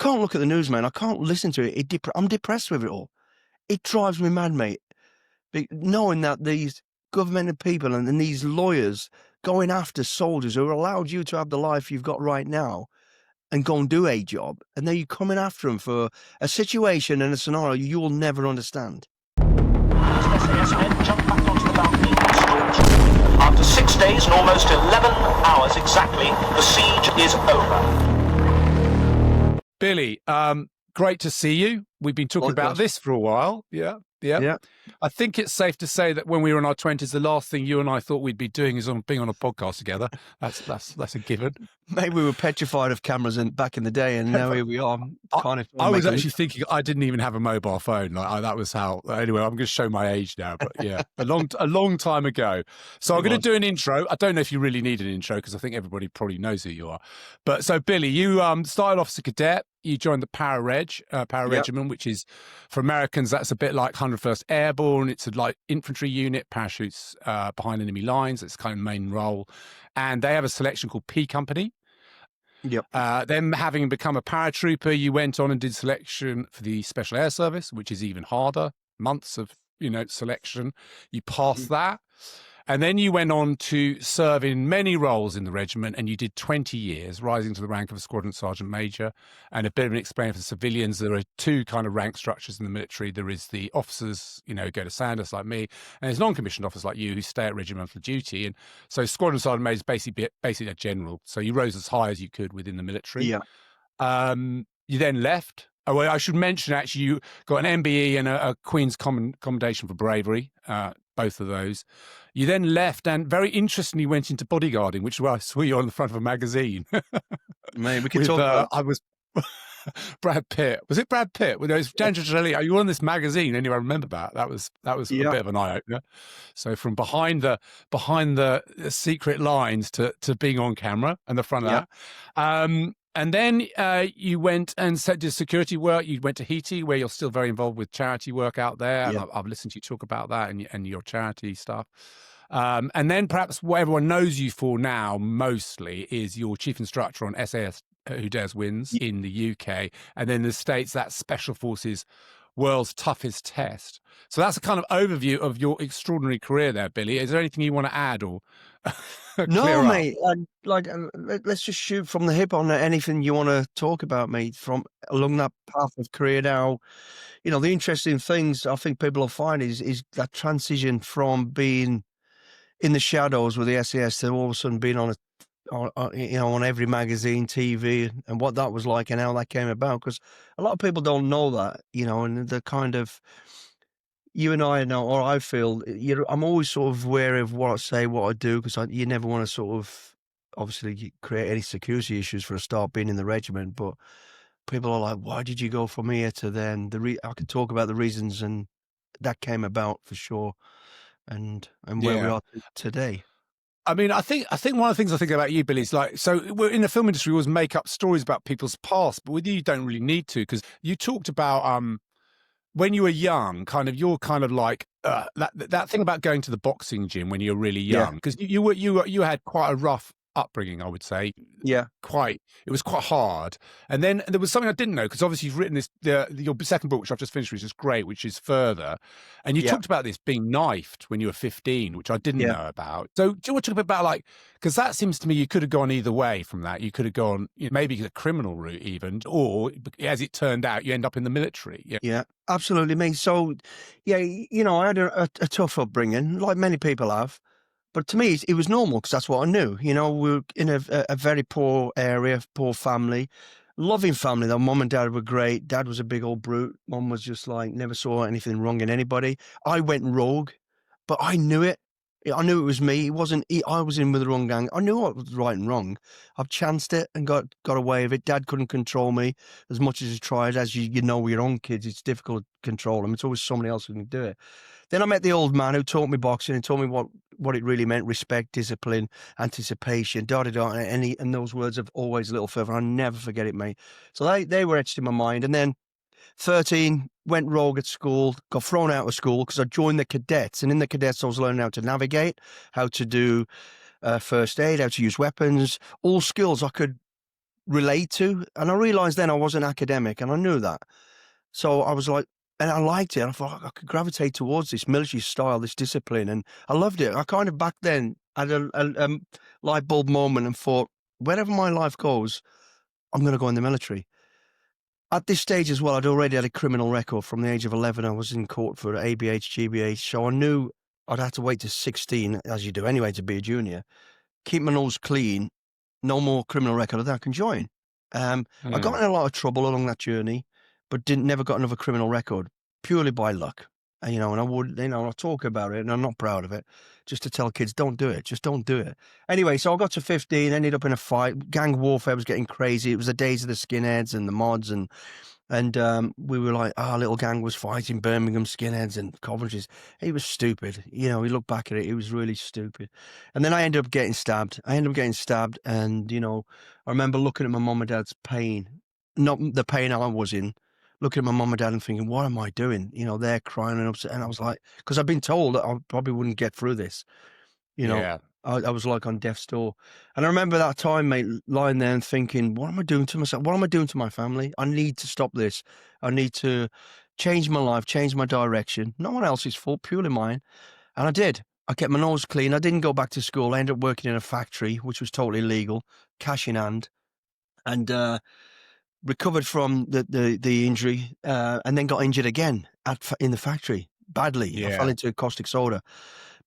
can't look at the news, man. I can't listen to it. I'm depressed with it all. It drives me mad, mate. Knowing that these governmental people and these lawyers going after soldiers who allowed you to have the life you've got right now and go and do a job, and then you're coming after them for a situation and a scenario you will never understand. SAS men jumped back onto the balcony and stormed. After 6 days and almost 11 hours exactly, the siege is over. Billy, great to see you. We've been talking about this for a while. Yeah. I think it's safe to say that when we were in our 20s, the last thing you and I thought we'd be doing is being on a podcast together. That's a given. Maybe we were petrified of cameras back in the day, and now here we are. I was actually thinking I didn't even have a mobile phone. That was how. Anyway, I'm going to show my age now, but yeah, a long time ago. So I'm going to do an intro. I don't know if you really need an intro because I think everybody probably knows who you are. But so Billy, you started off as a cadet. You joined the Para Regiment, which is, for Americans, that's a bit like 101st Airborne. It's a like infantry unit, parachutes behind enemy lines. It's kind of main role. And they have a selection called P Company. Yep. Then having become a paratrooper, you went on and did selection for the Special Air Service, which is even harder. Months of, selection. You passed that. And then you went on to serve in many roles in the regiment, and you did 20 years, rising to the rank of a squadron sergeant major. And a bit of an explainer for civilians, there are two kind of rank structures in the military. There is the officers, go to Sandhurst like me, and there's non-commissioned officers like you who stay at regimental duty. And so squadron sergeant major is basically a general. So you rose as high as you could within the military. Yeah. You then left. Oh, well, I should mention, actually, you got an MBE and a Queen's Commendation for Bravery, both of those. You then left and very interestingly went into bodyguarding, which is where I saw you on the front of a magazine. Mate, we can talk about... I was Brad Pitt. Was it Brad Pitt? Well, it was Jolie. Are you on this magazine? Anyway, I remember that. That was a bit of an eye-opener. So from behind the secret lines to being on camera and the front of that. And then you went and did security work. You went to Haiti, where you're still very involved with charity work out there. And I've listened to you talk about that and your charity stuff. And then perhaps what everyone knows you for now mostly is your chief instructor on SAS Who Dares Wins in the UK. And then the States, that's Special Forces World's Toughest Test. So that's a kind of overview of your extraordinary career there, Billy. Is there anything you want to add or No, mate. Let's just shoot from the hip on anything you want to talk about, mate, from along that path of career now. The interesting things I think people will find is that transition from being in the shadows with the SAS to all of a sudden being on every magazine, TV, and what that was like and how that came about. Because a lot of people don't know that, and the kind of, you and I know, or I feel, I'm always sort of wary of what I say, what I do, because you never want to sort of, obviously, create any security issues for a start being in the regiment. But people are like, why did you go from here to then? I could talk about the reasons, and that came about for sure, and where we are today. I mean, I think one of the things I think about you, Billy, is so we're in the film industry, we always make up stories about people's past, but with you don't really need to, because you talked about when you were young, you're kind of like that thing about going to the boxing gym when you were really young, because you had quite a rough upbringing, I would say. Yeah. It was quite hard. And then there was something I didn't know, because obviously you've written your second book, which I've just finished, which is great, which is Further. And you talked about this being knifed when you were 15, which I didn't know about. So do you want to talk about because that seems to me you could have gone either way from that. You could have gone maybe the criminal route even, or as it turned out, you end up in the military. Yeah, absolutely, mate. So, I had a tough upbringing, like many people have. But to me, it was normal because that's what I knew. We were in a very poor area, poor family, loving family. Though Mum and Dad were great. Dad was a big old brute. Mum was just never saw anything wrong in anybody. I went rogue, but I knew it. I knew it was me. It wasn't. I was in with the wrong gang. I knew what was right and wrong. I've chanced it and got away with it. Dad couldn't control me as much as he tried. As with your own kids, it's difficult to control them. It's always somebody else who can do it. Then I met the old man who taught me boxing and told me what it really meant: respect, discipline, anticipation, and those words have always a little further. I'll never forget it, mate. So they were etched in my mind. And then 13, went rogue at school, got thrown out of school because I joined the cadets. And in the cadets, I was learning how to navigate, how to do first aid, how to use weapons, all skills I could relate to. And I realised then I wasn't academic, and I knew that. So I was like, and I liked it. I thought I could gravitate towards this military style, this discipline, and I loved it. I kind of back then had a light bulb moment and thought, wherever my life goes, I'm going to go in the military. At this stage as well, I'd already had a criminal record. From the age of 11. I was in court for ABH, GBH, so I knew I'd have to wait to 16, as you do anyway, to be a junior. Keep my nose clean, no more criminal record, then I can join. I got in a lot of trouble along that journey, but never got another criminal record, purely by luck. And, and I talk about it, and I'm not proud of it, just to tell kids, don't do it, just don't do it. Anyway, so I got to 15, ended up in a fight. Gang warfare was getting crazy. It was the days of the skinheads and the mods, and we were like, our little gang was fighting Birmingham skinheads and Coventry's. It was stupid. We look back at it, it was really stupid. And then I ended up getting stabbed. And, I remember looking at my mum and dad's pain, not the pain I was in, looking at my mum and dad and thinking, what am I doing? They're crying and upset. And I was like, because I've been told that I probably wouldn't get through this. Yeah. I was like on death's door. And I remember that time, mate, lying there and thinking, what am I doing to myself? What am I doing to my family? I need to stop this. I need to change my life, change my direction. No one else's fault, purely mine. And I did. I kept my nose clean. I didn't go back to school. I ended up working in a factory, which was totally illegal, cash in hand, and recovered from the injury, and then got injured again in the factory, badly. Yeah. I fell into caustic soda,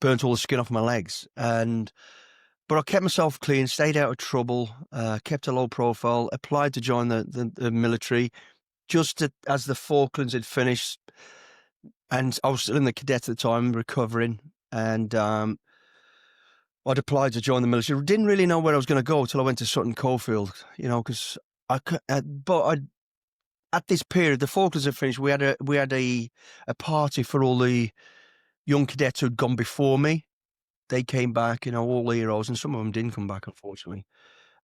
burnt all the skin off my legs. But I kept myself clean, stayed out of trouble, kept a low profile, applied to join the military just as the Falklands had finished. And I was still in the cadet at the time, recovering. And I'd applied to join the military. Didn't really know where I was going to go till I went to Sutton Coldfield, because at this period, the Falklands had finished. We had a party for all the young cadets who'd gone before me. They came back, all the heroes, and some of them didn't come back, unfortunately.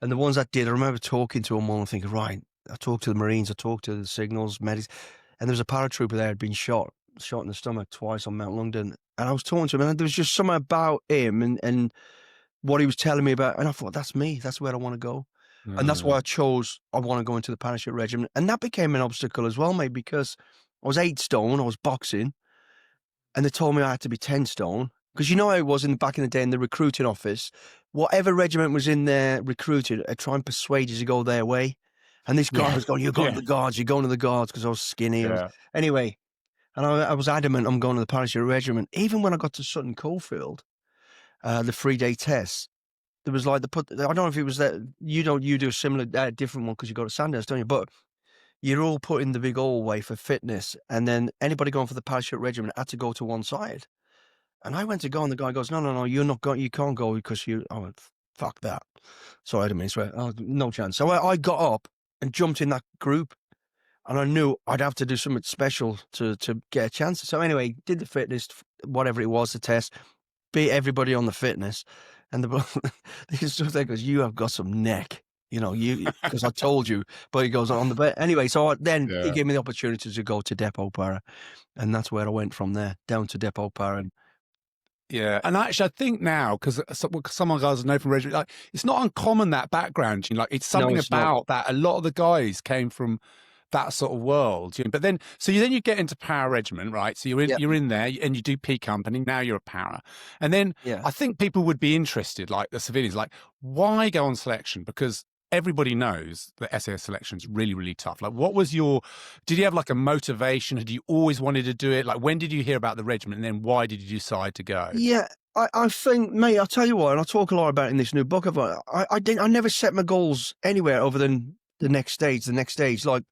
And the ones that did, I remember talking to them all and thinking, right, I talked to the Marines, I talked to the signals, medics, and there was a paratrooper there who'd been shot in the stomach twice on Mount London. And I was talking to him, and there was just something about him and what he was telling me about, and I thought, that's me, that's where I want to go. And that's why I want to go into the Para Regiment. And that became an obstacle as well, mate, because I was 8 stone, I was boxing, and they told me I had to be 10 stone. Because how it was back in the day in the recruiting office, whatever regiment was in there recruited, I'd try and persuade you to go their way. And this guy was going, you're going to the Guards, you're going to the Guards, because I was skinny. Yeah. Anyway, and I was adamant I'm going to the Para Regiment. Even when I got to Sutton Coldfield, the 3-day test, there was like, I don't know if it was that, you do a similar, different one because you go to Sandhurst, don't you? But you're all put in the big hallway for fitness. And then anybody going for the Para Regiment had to go to one side. And I went to go, and the guy goes, no, you're not going, you can't go because I went, fuck that. So I didn't mean to swear. Oh, no chance. So I got up and jumped in that group, and I knew I'd have to do something special to get a chance. So anyway, did the fitness, whatever it was, the test, beat everybody on the fitness. And the instructor goes, you have got some neck, because I told you. But he goes on the bed. Anyway, so he gave me the opportunity to go to Depot Para, and that's where I went from there, down to Depot Para. Yeah, and actually, I think now, because some of the guys I know from regiment, like, it's not uncommon, that background. It's something about that. A lot of the guys came from that sort of world. But then, you get into Para Regiment, right? So you're in there, and you do P Company. Now you're a Para, and then I think people would be interested, like the civilians, like, why go on selection? Because everybody knows that SAS selection is really, really tough. Like, did you have like a motivation? Had you always wanted to do it? Like, when did you hear about the regiment, and then why did you decide to go? Yeah, I think, mate, I'll tell you what, and I talk a lot about it in this new book. I never set my goals anywhere other than the next stage, like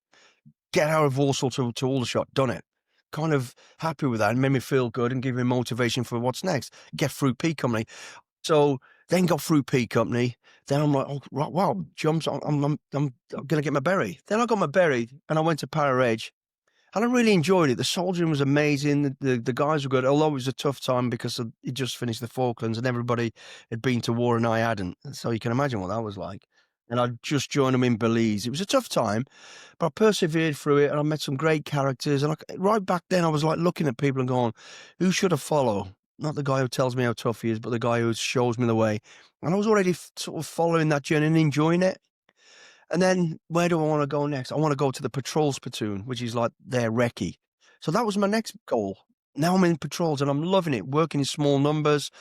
get out of Walsall to Aldershot, done it. Kind of happy with that, and made me feel good and give me motivation for what's next. Get through P Company. So then got through P Company. Then I'm like, oh, wow, jumps, I'm going to get my berry. Then I got my berry, and I went to Para Reg, and I really enjoyed it. The soldiering was amazing. The guys were good, although it was a tough time because it just finished the Falklands, and everybody had been to war and I hadn't. So you can imagine what that was like. And I just joined them in Belize. It was a tough time, but I persevered through it, and I met some great characters. And right back then, I was like looking at people and going, who should I follow? Not the guy who tells me how tough he is, but the guy who shows me the way. And I was already sort of following that journey and enjoying it. And then where do I want to go next? I want to go to the patrols platoon, which is like their recce. So that was my next goal. Now I'm in patrols and I'm loving it, working in small numbers,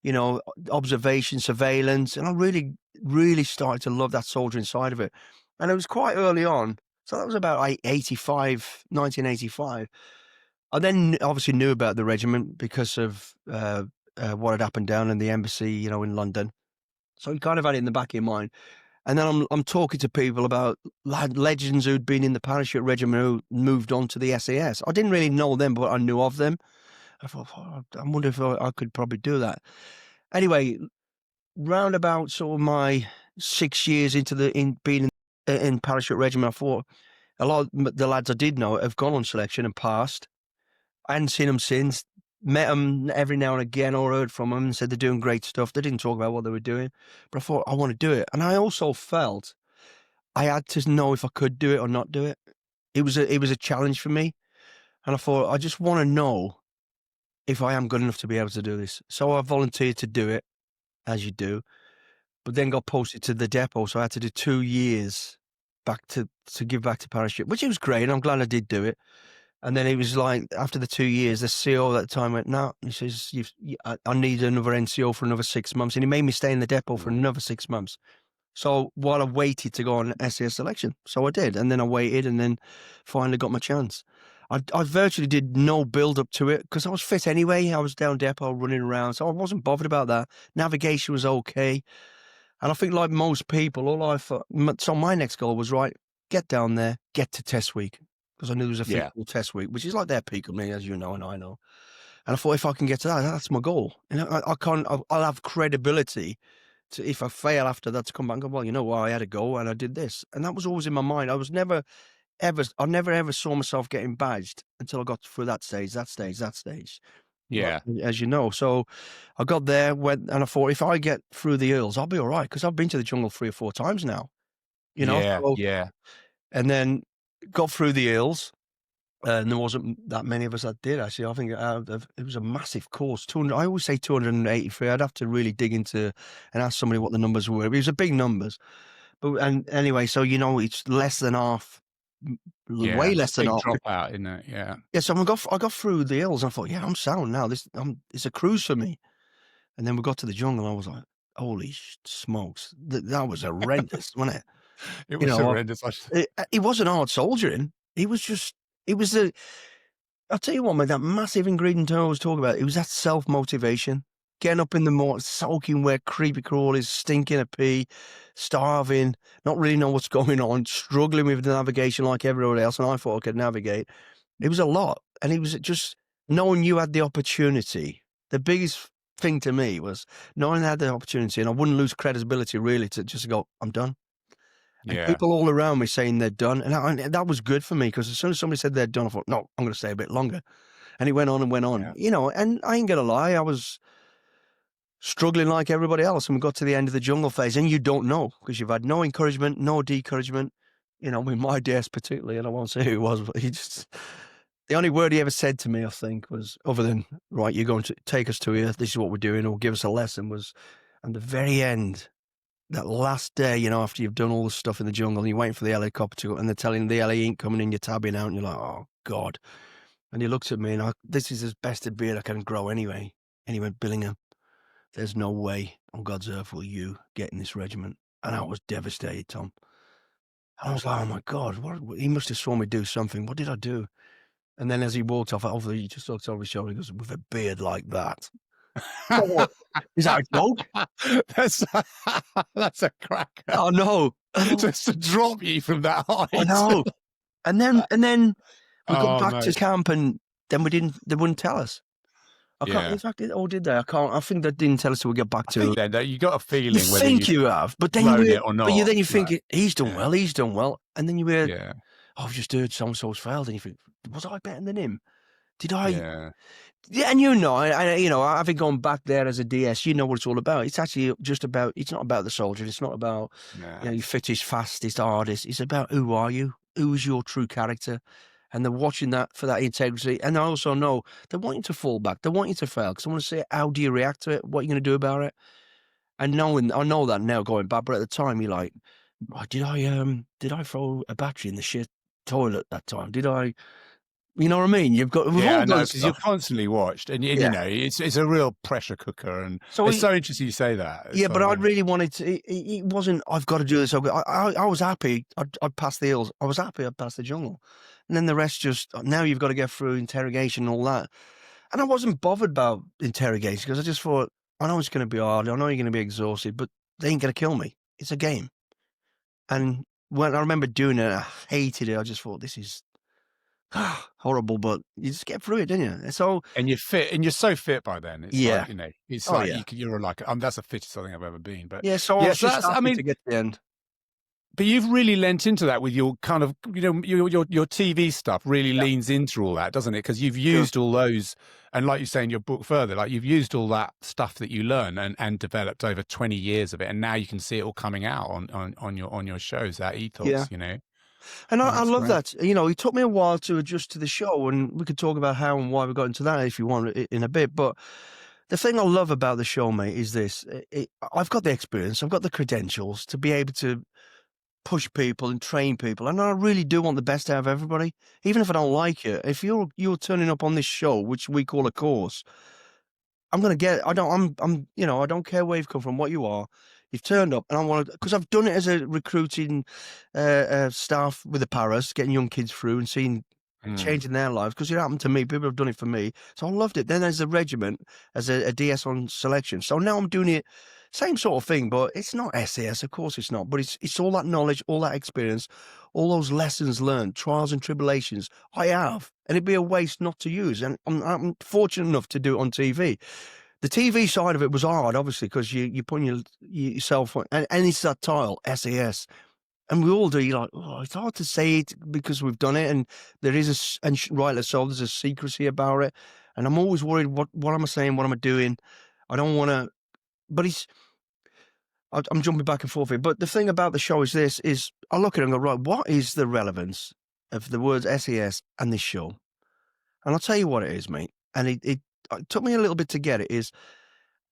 you know, observation, surveillance. And I really, really started to love that soldier inside of it. And it was quite early on. So that was about 1985. I then obviously knew about the regiment because of what had happened down in the embassy, you know, in London. So you kind of had it in the back of your mind. And then I'm talking to people about legends who'd been in the parachute regiment who moved on to the SAS. I didn't really know them, but I knew of them. I thought, I wonder if I could probably do that. Anyway, round about sort of my 6 years into being in parachute regiment, I thought a lot of the lads I did know have gone on selection and passed. I hadn't seen them since. Met them every now and again or heard from them and said they're doing great stuff. They didn't talk about what they were doing, but I thought I want to do it. And I also felt I had to know if I could do it or not do it. It was a challenge for me. And I thought, I just want to know if I am good enough to be able to do this. So I volunteered to do it, as you do, but then got posted to the depot. So I had to do 2 years back to give back to parachute, which was great. And I'm glad I did do it. And then it was like, after the 2 years, the CO at the time went, no, he says, I need another NCO for another 6 months. And he made me stay in the depot for another 6 months. So while I waited to go on SAS selection, so I did. And then I waited and then finally got my chance. I virtually did no build up to it because I was fit anyway. I was down depot running around. So I wasn't bothered about that. Navigation was okay. And I think like most people, so my next goal was, right, get down there, get to test week. Because I knew there was a physical test week, which is like their peak of me, as you know, and I know. And I thought, if I can get to that, that's my goal. You know, I'll have credibility to, if I fail after that, to come back and go, well, you know what, I had a goal and I did this. And that was always in my mind. I never ever saw myself getting badged until I got through that stage. Yeah. As you know. So I got there, and I thought, if I get through the Earls, I'll be all right. Because I've been to the jungle 3 or 4 times now, you know. Yeah. And then got through the Earls. And there wasn't that many of us that did, actually. I think it was a massive course. I always say 283. I'd have to really dig into and ask somebody what the numbers were. It was a big numbers. And anyway, so, you know, it's less than half, way less than half. Drop out, isn't it? Yeah. Yeah, so I got through the Hills and I thought, yeah, I'm sound now. It's a cruise for me. And then we got to the jungle and I was like, holy smokes. That was horrendous, wasn't it? It was horrendous. He wasn't hard soldiering. I'll tell you what, man, that massive ingredient I always talk about, it was that self-motivation. Getting up in the morning, soaking wet, creepy crawlies, stinking a pee, starving, not really know what's going on, struggling with the navigation like everybody else, and I thought I could navigate. It was a lot. And it was just knowing you had the opportunity. The biggest thing to me was knowing I had the opportunity, and I wouldn't lose credibility really to just go, I'm done. And people all around me saying they're done. And that was good for me, because as soon as somebody said they're done, I thought, no, I'm going to stay a bit longer. And it went on and went on, you know, and I ain't going to lie, I was struggling like everybody else. And we got to the end of the jungle phase, and you don't know, because you've had no encouragement, no discouragement, you know, with my DS particularly, and I won't say who it was, but the only word he ever said to me, I think, was, other than, right, you're going to take us to here, this is what we're doing, or give us a lesson, was, at the very end, that last day, you know, after you've done all the stuff in the jungle and you're waiting for the helicopter to go, and they're telling the LA ain't coming in, you're tabbing out, and you're like, oh, God. And he looked at me, and this is as best a beard I can grow anyway. And he went, Billingham, there's no way on God's earth will you get in this regiment. And I was devastated, Tom. And I was like, oh, my God, he must have saw me do something. What did I do? And then as he walked off, he just looked over his shoulder, he goes, with a beard like that. Is that a joke? That's a cracker. Oh no! Just to drop you from that height. I know. And then we got back to camp, and then they wouldn't tell us. I can't. In fact, did they? I can't. I think they didn't tell us till we get back to. You got a feeling. You think you have, but then it or not. But then you think he's done well. He's done well, and then you hear, oh, I've just heard so and so's failed, and you think, was I better than him? Did I? Yeah, and you know, having gone back there as a DS, you know what it's all about. It's actually just about, it's not about the soldier. It's not about, you fittest, fastest, hardest. It's about, who are you? Who is your true character? And they're watching that for that integrity. And I also know they want you to fall back. They want you to fail, because I want to say, how do you react to it? What are you going to do about it? And I know that now going back, but at the time, you're like, Did I throw a battery in the shit toilet that time? Did I? You know what I mean? We've Yeah, all I know, done because you're stuff. constantly watched, and you Yeah. know, it's a real pressure cooker, and So it's so interesting you say that. yeah, It's but like, I yeah. really wanted to. It wasn't. I've got to do this. I was happy. I'd passed the hills. I was happy. I'd passed the jungle, and then the rest just. Now you've got to get through interrogation and all that. And I wasn't bothered about interrogation because I just thought, I know it's going to be hard. I know you're going to be exhausted, but they ain't going to kill me. It's a game. And when I remember doing it, I hated it. I just thought, this is horrible, but you just get through it, didn't you? And so, And you're fit, and you're so fit by then. It's yeah. like, you know, it's Oh, like yeah. you're like, that's the fittest I think I've ever been. But Yeah, so I yeah, was so just that's, I happy mean, to get to the end. but you've really lent into that with your kind of, you know, your TV stuff really Yeah. leans into all that, doesn't it? Because you've Sure. used all those, and like you say in your book further, like you've used all that stuff that you learn and developed over 20 years of it, and now you can see it all coming out on your shows, that ethos, Yeah. you know. And I That's love great. that. You know, it took me a while to adjust to the show, and we could talk about how and why we got into that if you want in a bit. But the thing I love about the show, mate, is this. I've got the experience, I've got the credentials to be able to push people and train people, and I really do want the best out of everybody, even if I don't like it. If you're turning up on this show, which we call a course, I'm gonna get. I don't. I'm. You know. I don't care where you've come from, what you are. You've turned up, and I want to because I've done it as a recruiting staff with the Paras, getting young kids through and seeing changing their lives. Because it happened to me. People have done it for me, so I loved it. Then there's the regiment as a DS on selection. So now I'm doing it, same sort of thing, but it's not SAS. Of course, it's not. But it's all that knowledge, all that experience, all those lessons learned, trials and tribulations I have, and it'd be a waste not to use. And I'm fortunate enough to do it on TV. The TV side of it was hard, obviously, because you're putting yourself on, and it's that title, SAS. And we all do. You're like, oh, it's hard to say it because we've done it, and there is and rightly so, there's a secrecy about it. And I'm always worried, what am I saying? What am I doing? I don't want to, but I'm jumping back and forth here. But the thing about the show is this, is I look at it and go, right, what is the relevance of the words SAS and this show? And I'll tell you what it is, mate. And it took me a little bit to get it, is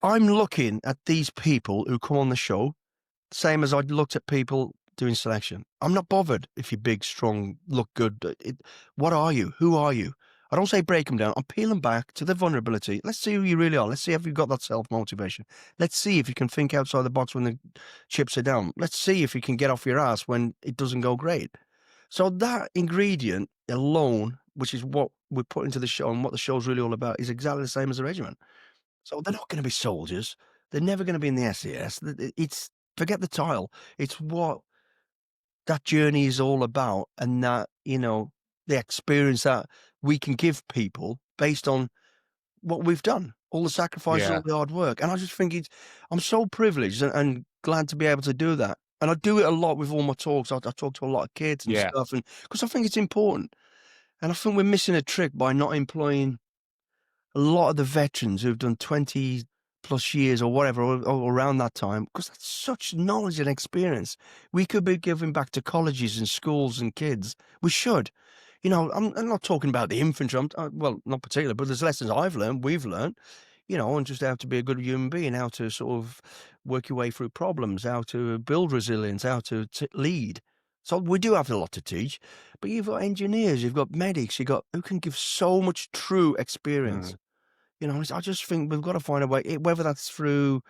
I'm looking at these people who come on the show, same as I'd looked at people doing selection. I'm not bothered if you're big, strong, look good. What are you? Who are you? I don't say break them down. I'm peeling back to the vulnerability. Let's see who you really are. Let's see if you've got that self-motivation. Let's see if you can think outside the box when the chips are down. Let's see if you can get off your ass when it doesn't go great. So that ingredient alone, which is what we put into the show and what the show's really all about, is exactly the same as the regiment. So they're not going to be soldiers. They're never going to be in the SAS. It's forget the title. It's what that journey is all about, and that, you know, the experience that we can give people based on what we've done, all the sacrifices, Yeah. all the hard work. And I just think I'm so privileged and glad to be able to do that. And I do it a lot with all my talks. I talk to a lot of kids and Yeah. stuff, and because I think it's important. And I think we're missing a trick by not employing a lot of the veterans who've done 20 plus years or whatever, or around that time, because that's such knowledge and experience. We could be giving back to colleges and schools and kids. We should. You know, I'm not talking about the infantry. Well, not particularly, but there's lessons I've learned, we've learned, you know, and just how to be a good human being, how to sort of work your way through problems, how to build resilience, how to lead. So we do have a lot to teach, but you've got engineers, you've got medics, who can give so much true experience. You know, I just think we've got to find a way, whether that's through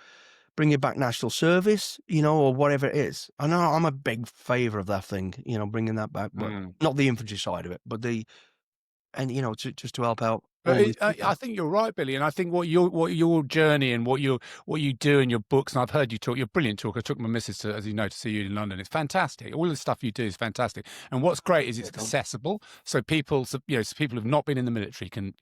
bringing back national service, you know, or whatever it is. I know I'm a big favour of that thing, you know, bringing that back, but not the infantry side of it, but you know, just to help out all these people. I think you're right, Billy, and I think what your journey and what you do in your books, and I've heard you talk. You're a brilliant talker. I took my missus to, as you know, to see you in London. It's fantastic. All the stuff you do is fantastic. And what's great is it's accessible, so people, so people who've not been in the military can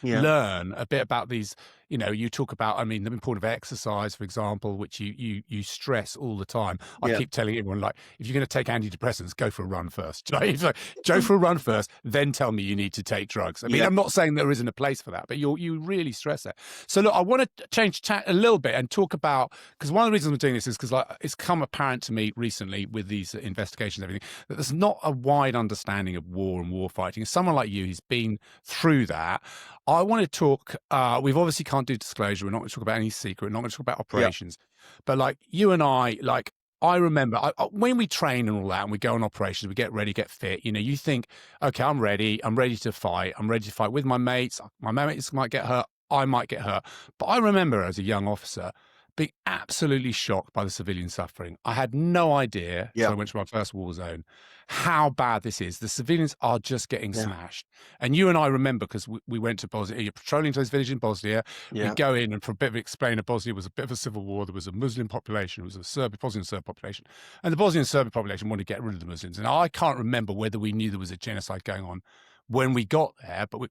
learn a bit about these. You know, you talk about, I mean, the importance of exercise, for example, which you stress all the time. I keep telling everyone, like, if you're going to take antidepressants, go for a run first. Like, go for a run first, then tell me you need to take drugs. I mean, I'm not saying there isn't a place for that, but you really stress it. So look, I want to change tack a little bit and talk about, because one of the reasons I'm doing this is because, like, it's come apparent to me recently with these investigations and everything that there's not a wide understanding of war and war fighting. As someone like you who's been through that, I want to talk. We've obviously can't do disclosure. We're not going to talk about any secret. We're not going to talk about operations. But like you and I, like, I remember when we train and all that, and we go on operations, we get ready, get fit. You think, okay, I'm ready to fight. I'm ready to fight with my mates. My mates might get hurt. I might get hurt. But I remember as a young officer being absolutely shocked by the civilian suffering. I had no idea, Yeah. so I went to my first war zone, how bad this is. The civilians are just getting smashed. And you and I remember, because we went to Bosnia, you're patrolling to those villages in Bosnia. Yeah. We go in, and for a bit of explainer, Bosnia was a bit of a civil war. There was a Muslim population, it was a Bosnian Serb population. And the Bosnian Serb population wanted to get rid of the Muslims. And I can't remember whether we knew there was a genocide going on when we got there, but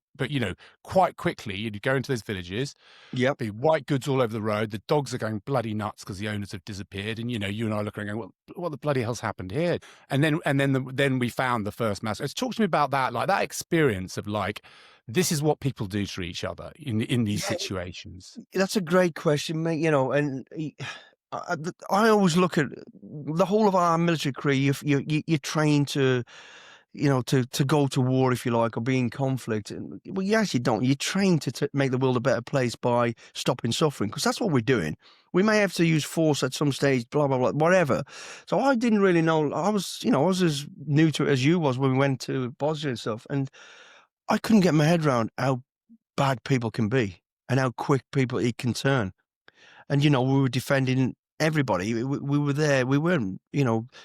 quite quickly you'd go into those villages, be white goods all over the road. The dogs are going bloody nuts because the owners have disappeared, and you and I look around going, what the bloody hell's happened here? And then we found the first massacre. Talk to me about that, like that experience of like, this is what people do to each other in these situations. That's a great question, mate. And I always look at the whole of our military career. You're trained to, to go to war, if you like, or be in conflict. Well, you actually don't. You're trained to make the world a better place by stopping suffering, because that's what we're doing. We may have to use force at some stage, blah, blah, blah, whatever. So I didn't really know. I was as new to it as you was when we went to Bosnia and stuff. And I couldn't get my head around how bad people can be and how quick it can turn. And, we were defending everybody. We were there. We weren't,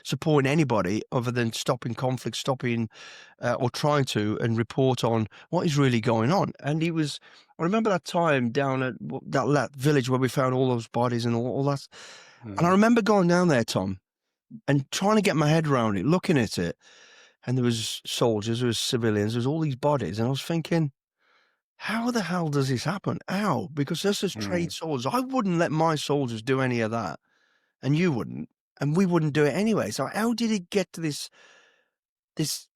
supporting anybody other than stopping conflict, or trying to, and report on what is really going on. And I remember that time down at that village where we found all those bodies and all that. And I remember going down there, Tom, and trying to get my head around it, looking at it. And there was soldiers, there was civilians, there was all these bodies. And I was thinking, how the hell does this happen? How? Because this is trained soldiers. I wouldn't let my soldiers do any of that. And you wouldn't. And we wouldn't do it anyway. So how did it get to this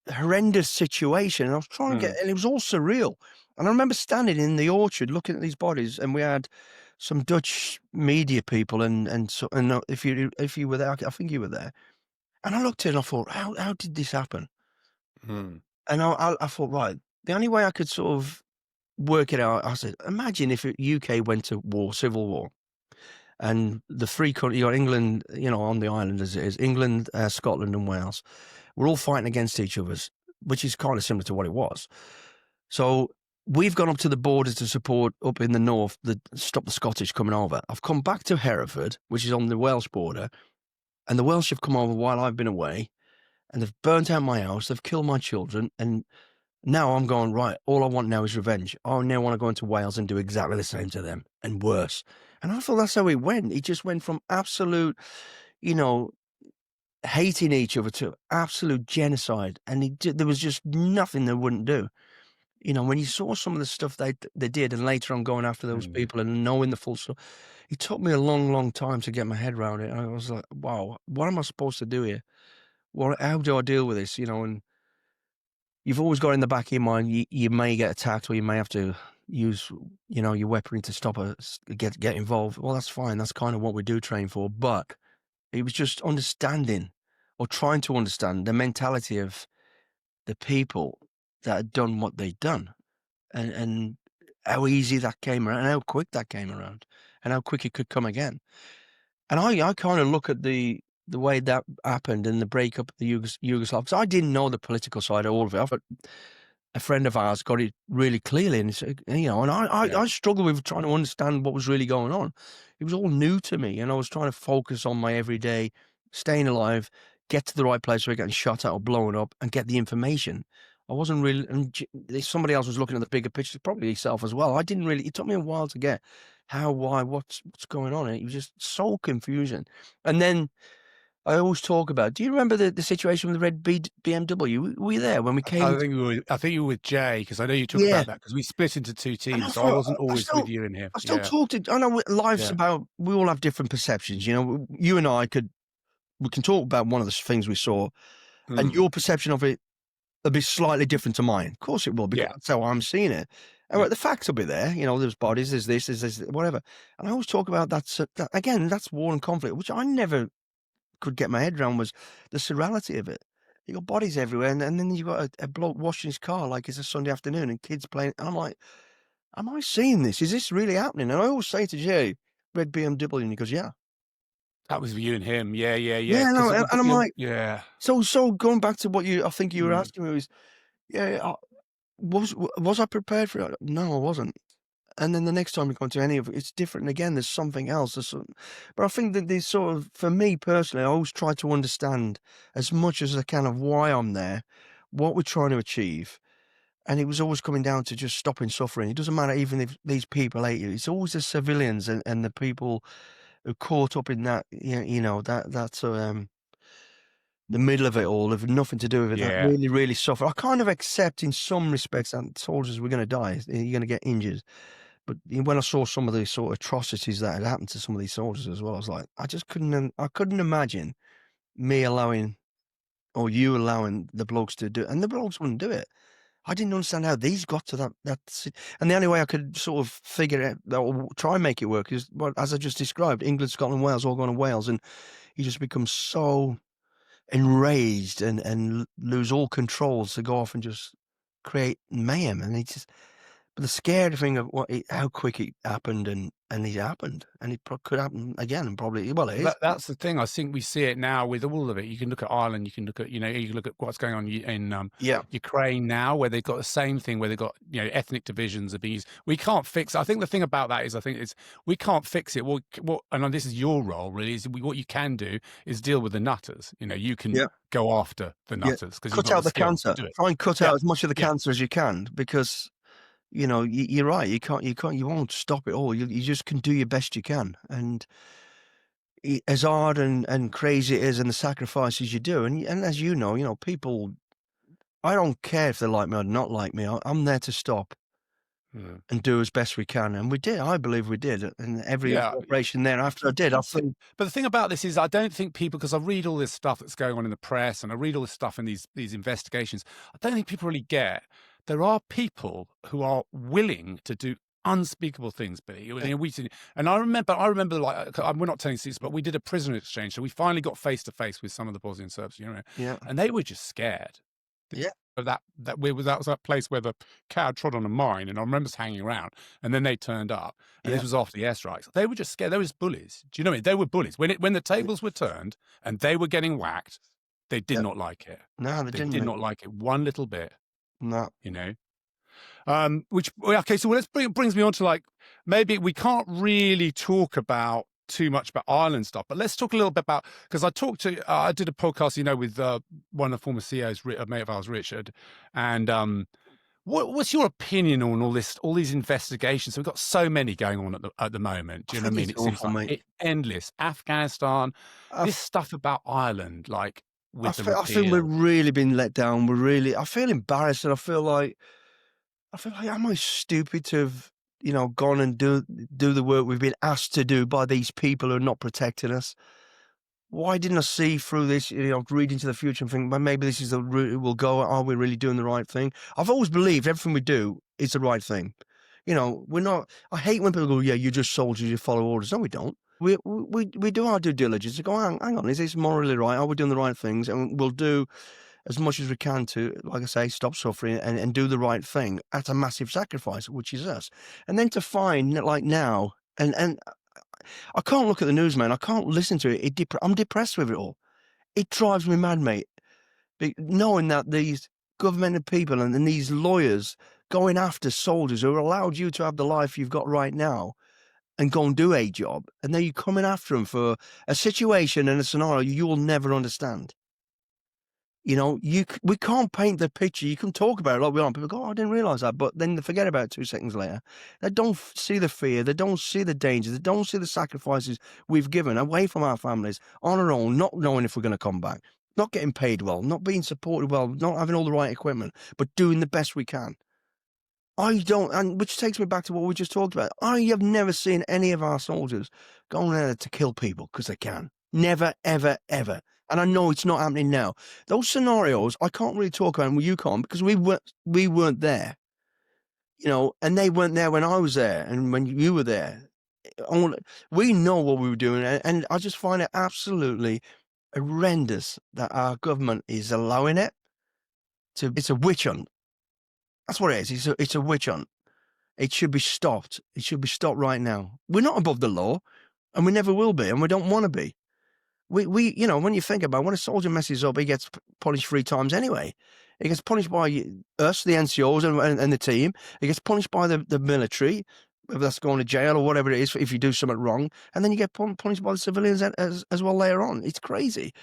horrendous situation? And I was trying to get, and it was all surreal. And I remember standing in the orchard looking at these bodies, and we had some Dutch media people, and if you were there, I think you were there. And I looked at it and I thought, how did this happen? And I thought, right, the only way I could sort of work it out, I said, imagine if UK went to war, civil war, and the three countries, you got England, on the island as it is, England, Scotland and Wales, we're all fighting against each other, which is kind of similar to what it was. So we've gone up to the border to support up in the north, stop the Scottish coming over. I've come back to Hereford, which is on the Welsh border, and the Welsh have come over while I've been away, and they've burnt out my house, they've killed my children, and now I'm going, right, all I want now is revenge. I now want to go into Wales and do exactly the same to them, and worse. And I thought that's how it went. It just went from absolute, hating each other to absolute genocide. And there was just nothing they wouldn't do. When you saw some of the stuff they did, and later on going after those people and knowing the full story, it took me a long, long time to get my head around it. And I was like, wow, what am I supposed to do here? How do I deal with this? And you've always got in the back of your mind, you may get attacked, or you may have to use, your weaponry to stop get involved. Well, that's fine. That's kind of what we do train for. But it was just understanding, or trying to understand, the mentality of the people that had done what they'd done, and how easy that came around, and how quick that came around, and how quick it could come again. And I kind of look at the way that happened and the breakup of the Yugoslavia, because I didn't know the political side of all of it. But a friend of ours got it really clearly, and he said, and I struggled with trying to understand what was really going on. It was all new to me, and I was trying to focus on my everyday, staying alive, get to the right place where I getting shot at or blown up, and get the information. I wasn't really, and somebody else was looking at the bigger picture, probably yourself as well. I didn't really, it took me a while to get how, why, what's going on. It was just so confusing. And then I always talk about, do you remember the situation with the red BMW? Were you there when we came? I think you were with Jay, because I know you talked about that, because we split into two teams, so I wasn't always with you in here. I still talk to, I know life's about, we all have different perceptions, you and I we can talk about one of the things we saw, and your perception of it will be slightly different to mine. Of course it will, because that's how I'm seeing it. And the facts will be there, there's bodies, there's this, whatever. And I always talk about that again, that's war and conflict, which I never could get my head around, was the surreality of it. You got bodies everywhere, and then you got a bloke washing his car like it's a Sunday afternoon, and kids playing. And I'm like, am I seeing this? Is this really happening? And I always say to Jay, red BMW, and he goes, yeah. That was you and him. Yeah, yeah, yeah. Yeah, no, Because and I'm like, yeah. so going back to what I think you were Mm. asking me was, yeah, was I prepared for it? No, I wasn't. And then the next time you come to any of it, it's different again. There's something else. But I think that these sort of, for me personally, I always try to understand as much as I can of why I'm there, what we're trying to achieve. And it was always coming down to just stopping suffering. It doesn't matter even if these people hate you. It's always the civilians and the people who are caught up in that, that's the middle of it all, have nothing to do with it, that Yeah. really, really suffer. I kind of accept in some respects that soldiers were going to die. You're going to get injured. But when I saw some of the sort of atrocities that had happened to some of these soldiers as well, I was like, I couldn't imagine me allowing, or you allowing the blokes to do it. And the blokes wouldn't do it. I didn't understand how these got to and the only way I could sort of figure it out, or try and make it work, is, well, as I just described, England, Scotland, Wales, all going to Wales, and you just become so enraged and lose all controls to go off and just create mayhem. And but the scary thing of how quick it happened, and it happened, and it could happen again, and probably, well, it is. That's the thing. I think we see it now with all of it. You can look at Ireland. You can look at, you can look at what's going on in Yeah. Ukraine now, where they've got the same thing, where they've got, ethnic divisions of these. We can't fix. I think the thing about that is, we can't fix it. And this is your role really. Is what you can do is deal with the nutters. You can go after the nutters because cut out the cancer. Try and cut out as much of the cancer as you can, because you're right. You won't stop it all. You just can do your best you can. And as hard and crazy it is, and the sacrifices you do, and as you know, people, I don't care if they like me or not like me. I'm there to stop and do as best we can. And we did. I believe we did. And every operation thereafter I did. But the thing about this is, I don't think people, because I read all this stuff that's going on in the press, and I read all this stuff in these investigations, I don't think people really get there are people who are willing to do unspeakable things, Billy. And I remember, like, we're not telling secrets, but we did a prisoner exchange, so we finally got face to face with some of the Bosnian Serbs, and they were just scared. That was that place where the cow trod on a mine, and I remember us hanging around, and then they turned up, and this was after the airstrikes. They were just scared. They were just bullies. Do you know what I mean? They were bullies. When the tables were turned and they were getting whacked, they did not like it. No, they did not like it one little bit. No. Okay, so brings me on to, like, maybe we can't really talk about too much about Ireland stuff, but let's talk a little bit about, because I did a podcast, with one of the former CEOs, a mate of ours, Richard, and what's your opinion on all these investigations? So we've got so many going on at the moment. Do you know what I mean? It seems like it's endless. Afghanistan, this stuff about Ireland, like. I feel we've really been let down. I feel embarrassed, and I feel like, am I stupid to have, gone and do the work we've been asked to do by these people who are not protecting us? Why didn't I see through this, read into the future and think, well, maybe this is the route we'll go. Are we really doing the right thing? I've always believed everything we do is the right thing. We're not. I hate when people go, yeah, you're just soldiers, you follow orders. No, we don't. We do our due diligence to go, hang on, is this morally right? Are we doing the right things? And we'll do as much as we can to, like I say, stop suffering and do the right thing at a massive sacrifice, which is us. And then to find that, like, now, and I can't look at the news, man. I can't listen to it. I'm depressed with it all. It drives me mad, mate. Knowing that these governmental people and these lawyers going after soldiers who allowed you to have the life you've got right now and go and do a job, and then you're coming after them for a situation and a scenario you will never understand. We can't paint the picture. You can talk about it like we are. People go, oh, I didn't realise that. But then they forget about it 2 seconds later. They don't see the fear. They don't see the dangers. They don't see the sacrifices we've given away from our families on our own, not knowing if we're going to come back, not getting paid well, not being supported well, not having all the right equipment, but doing the best we can. Which takes me back to what we just talked about. I have never seen any of our soldiers going there to kill people because they can. Never, ever, ever. And I know it's not happening now. Those scenarios, I can't really talk about them. Well, you can't, because we weren't there. And they weren't there when I was there and when you were there. We know what we were doing. And I just find it absolutely horrendous that our government is allowing it. It's a witch hunt. That's what it is. It's a witch hunt. It should be stopped. It should be stopped right now. We're not above the law, and we never will be, and we don't want to be. We you know, when you think about it, when a soldier messes up, he gets punished 3 times anyway. He gets punished by us, the NCOs, and the team. He gets punished by the military, whether that's going to jail or whatever it is if you do something wrong, and then you get punished by the civilians as well later on. It's crazy.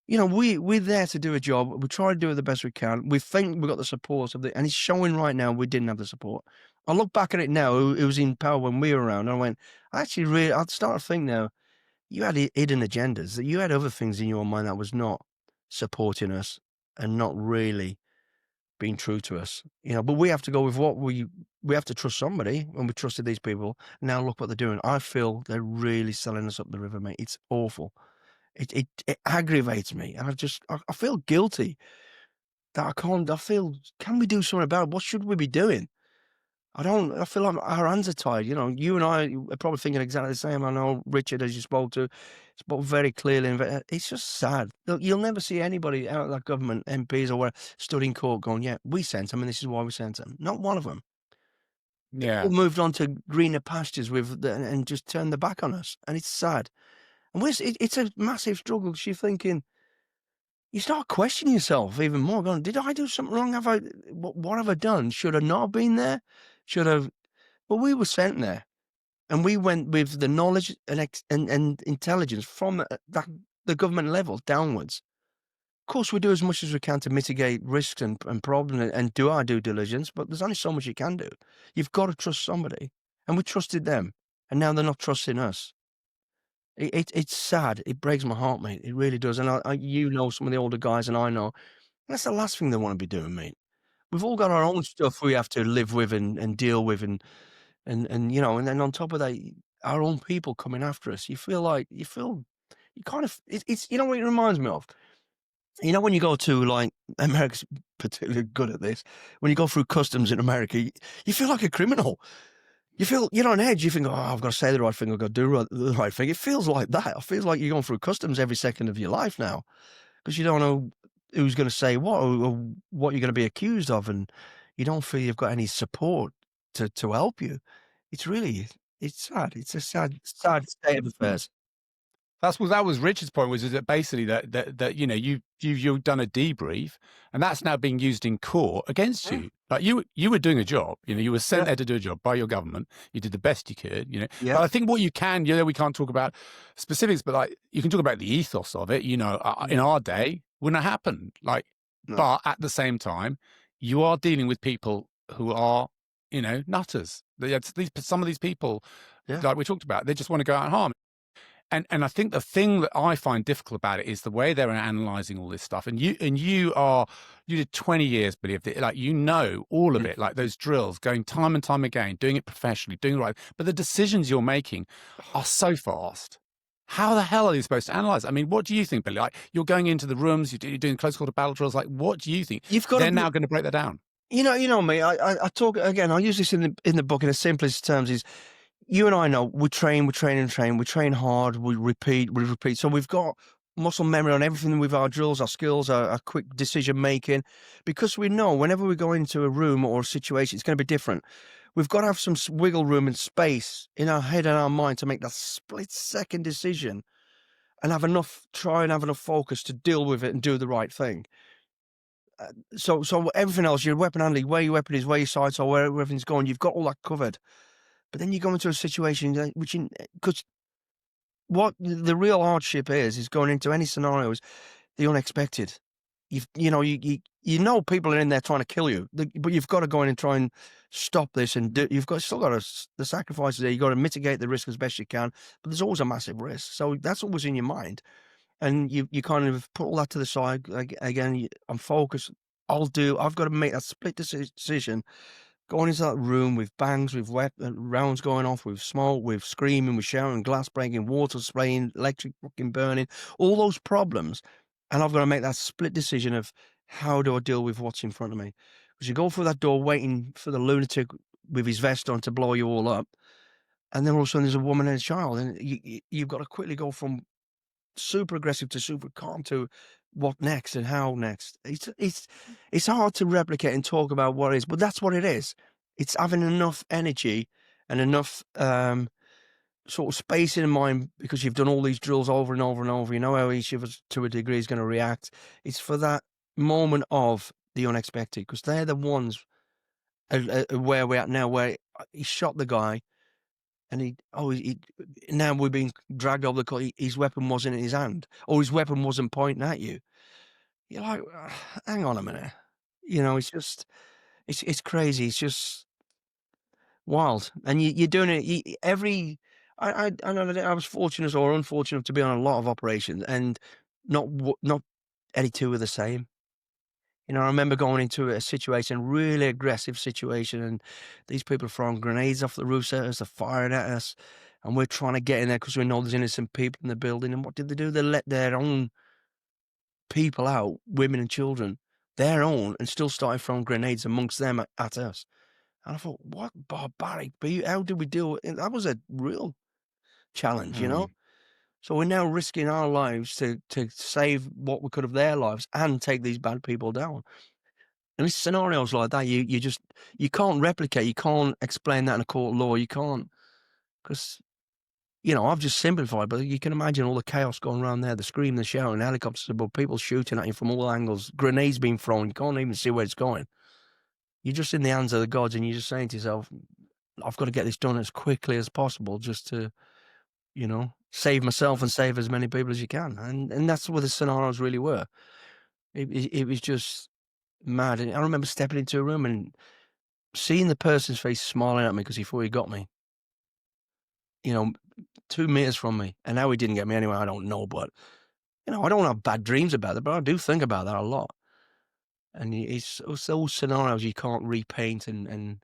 You know, we're there to do a job. We try to do it the best we can. We think we've got the support and it's showing right now we didn't have the support. I look back at it now. It was in power when we were around. And I went, I'd start to think now. You had hidden agendas. That you had other things in your mind that was not supporting us and not really being true to us. You know, but we have to go with what we have to trust somebody, and we trusted these people. Now look what they're doing. I feel they're really selling us up the river, mate. It's awful. It aggravates me, and I feel guilty that I can't. I feel, can we do something about it? What should we be doing? I feel like our hands are tied. You know, you and I are probably thinking exactly the same. I know Richard, as you spoke very clearly. And it's just sad. You'll never see anybody out of that government, MPs or whatever, stood in court going, yeah, we sent them and this is why we sent them. Not one of them. Yeah. All moved on to greener pastures and just turned their back on us. And it's sad. And it's a massive struggle. You're thinking, you start questioning yourself even more, going, did I do something wrong? What have I done? Should I not have been there? Should have? Well, we were sent there, and we went with the knowledge and intelligence from the government level downwards. Of course, we do as much as we can to mitigate risks and problems and do our due diligence, but there's only so much you can do. You've got to trust somebody, and we trusted them, and now they're not trusting us. It's sad. It breaks my heart, mate. It really does. And you know, some of the older guys, and I know that's the last thing they want to be doing, mate. We've all got our own stuff we have to live with and deal with, and you know, and then on top of that, our own people coming after us. You kind of it's you know what it reminds me of. You know, when you go to, like, America's particularly good at this. When you go through customs in America, you feel like a criminal. You feel, you're on edge. You think, oh, I've got to say the right thing. I've got to do the right thing. It feels like that. It feels like you're going through customs every second of your life now, because you don't know who's going to say what or what you're going to be accused of, and you don't feel you've got any support to help you. It's sad. It's a sad state of affairs. That was Richard's point, was that basically that you know, you've done a debrief, and that's now being used in court against you. Like you were doing a job, you know, you were sent there to do a job by your government. You did the best you could, you know. Yeah. But I think what you can, you know, we can't talk about specifics, but like you can talk about the ethos of it. You know, in our day, wouldn't have happened. Like, No. but at the same time, you are dealing with people who are, you know, nutters. Some of these people, like we talked about, they just want to go out and harm. And I think the thing that I find difficult about it is the way they're analysing all this stuff. And you did 20 years, Billy, of it, like, you know, all of it, like those drills, going time and time again, doing it professionally, doing it right. But the decisions you're making are so fast. How the hell are you supposed to analyse? I mean, what do you think, Billy? Like, you're going into the rooms, you're doing close quarter battle drills. Like, what do you think? They're now going to break that down. You know me. I talk again. I use this in the book in the simplest terms. Is, you and I know we train hard, we repeat. So we've got muscle memory on everything with our drills, our skills, our quick decision making, because we know whenever we go into a room or a situation, it's going to be different. We've got to have some wiggle room and space in our head and our mind to make that split-second decision, and try and have enough focus to deal with it and do the right thing. So everything else, your weapon handling, where your weapon is, where your sights are, where everything's going, you've got all that covered. But then you go into a situation because what the real hardship is going into any scenario is the unexpected. You know people are in there trying to kill you, but you've got to go in and try and stop this, and still got the sacrifices there. You've got to mitigate the risk as best you can, but there's always a massive risk. So that's always in your mind, and you kind of put all that to the side. Again, I'm focused. I've got to make that split decision. Going into that room with bangs, with rounds going off, with smoke, with screaming, with shouting, glass breaking, water spraying, electric fucking burning, all those problems. And I've got to make that split decision of, how do I deal with what's in front of me? Because you go through that door waiting for the lunatic with his vest on to blow you all up. And then all of a sudden there's a woman and a child. And you've got to quickly go from super aggressive to super calm to what next and how next. It's hard to replicate and talk about what it is, but that's what it is. It's having enough energy and enough sort of spacing in mind because you've done all these drills over and over and over. You know how each of us, to a degree, is going to react. It's for that moment of the unexpected, because they're the ones where we're at now, where he shot the guy, and now we're being dragged over the court. His weapon wasn't in his hand, or his weapon wasn't pointing at you. You're like, hang on a minute. You know, it's just, it's crazy. It's just wild. And you're doing it I know that I was fortunate or unfortunate to be on a lot of operations, and not any two are the same. You know, I remember going into a situation, really aggressive situation, and these people are throwing grenades off the roofs at us, they're firing at us, and we're trying to get in there because we know there's innocent people in the building. And what did they do? They let their own people out, women and children, their own, and still started throwing grenades amongst them at us. And I thought, what barbaric, how did we deal with it? That was a real challenge, you know? So we're now risking our lives to save what we could of their lives and take these bad people down. And it's scenarios like that, you can't replicate, you can't explain that in a court of law, you can't, because, you know, I've just simplified, but you can imagine all the chaos going around there, the screaming, the shouting, helicopters above, people shooting at you from all angles, grenades being thrown, you can't even see where it's going. You're just in the hands of the gods, and you're just saying to yourself, I've got to get this done as quickly as possible just to, you know, save myself and save as many people as you can. And that's what the scenarios really were. It was just mad. And I remember stepping into a room and seeing the person's face smiling at me because he thought he got me, you know, 2 meters from me. And how he didn't get me anyway, I don't know. But, you know, I don't have bad dreams about it, but I do think about that a lot. And it's those scenarios you can't repaint, and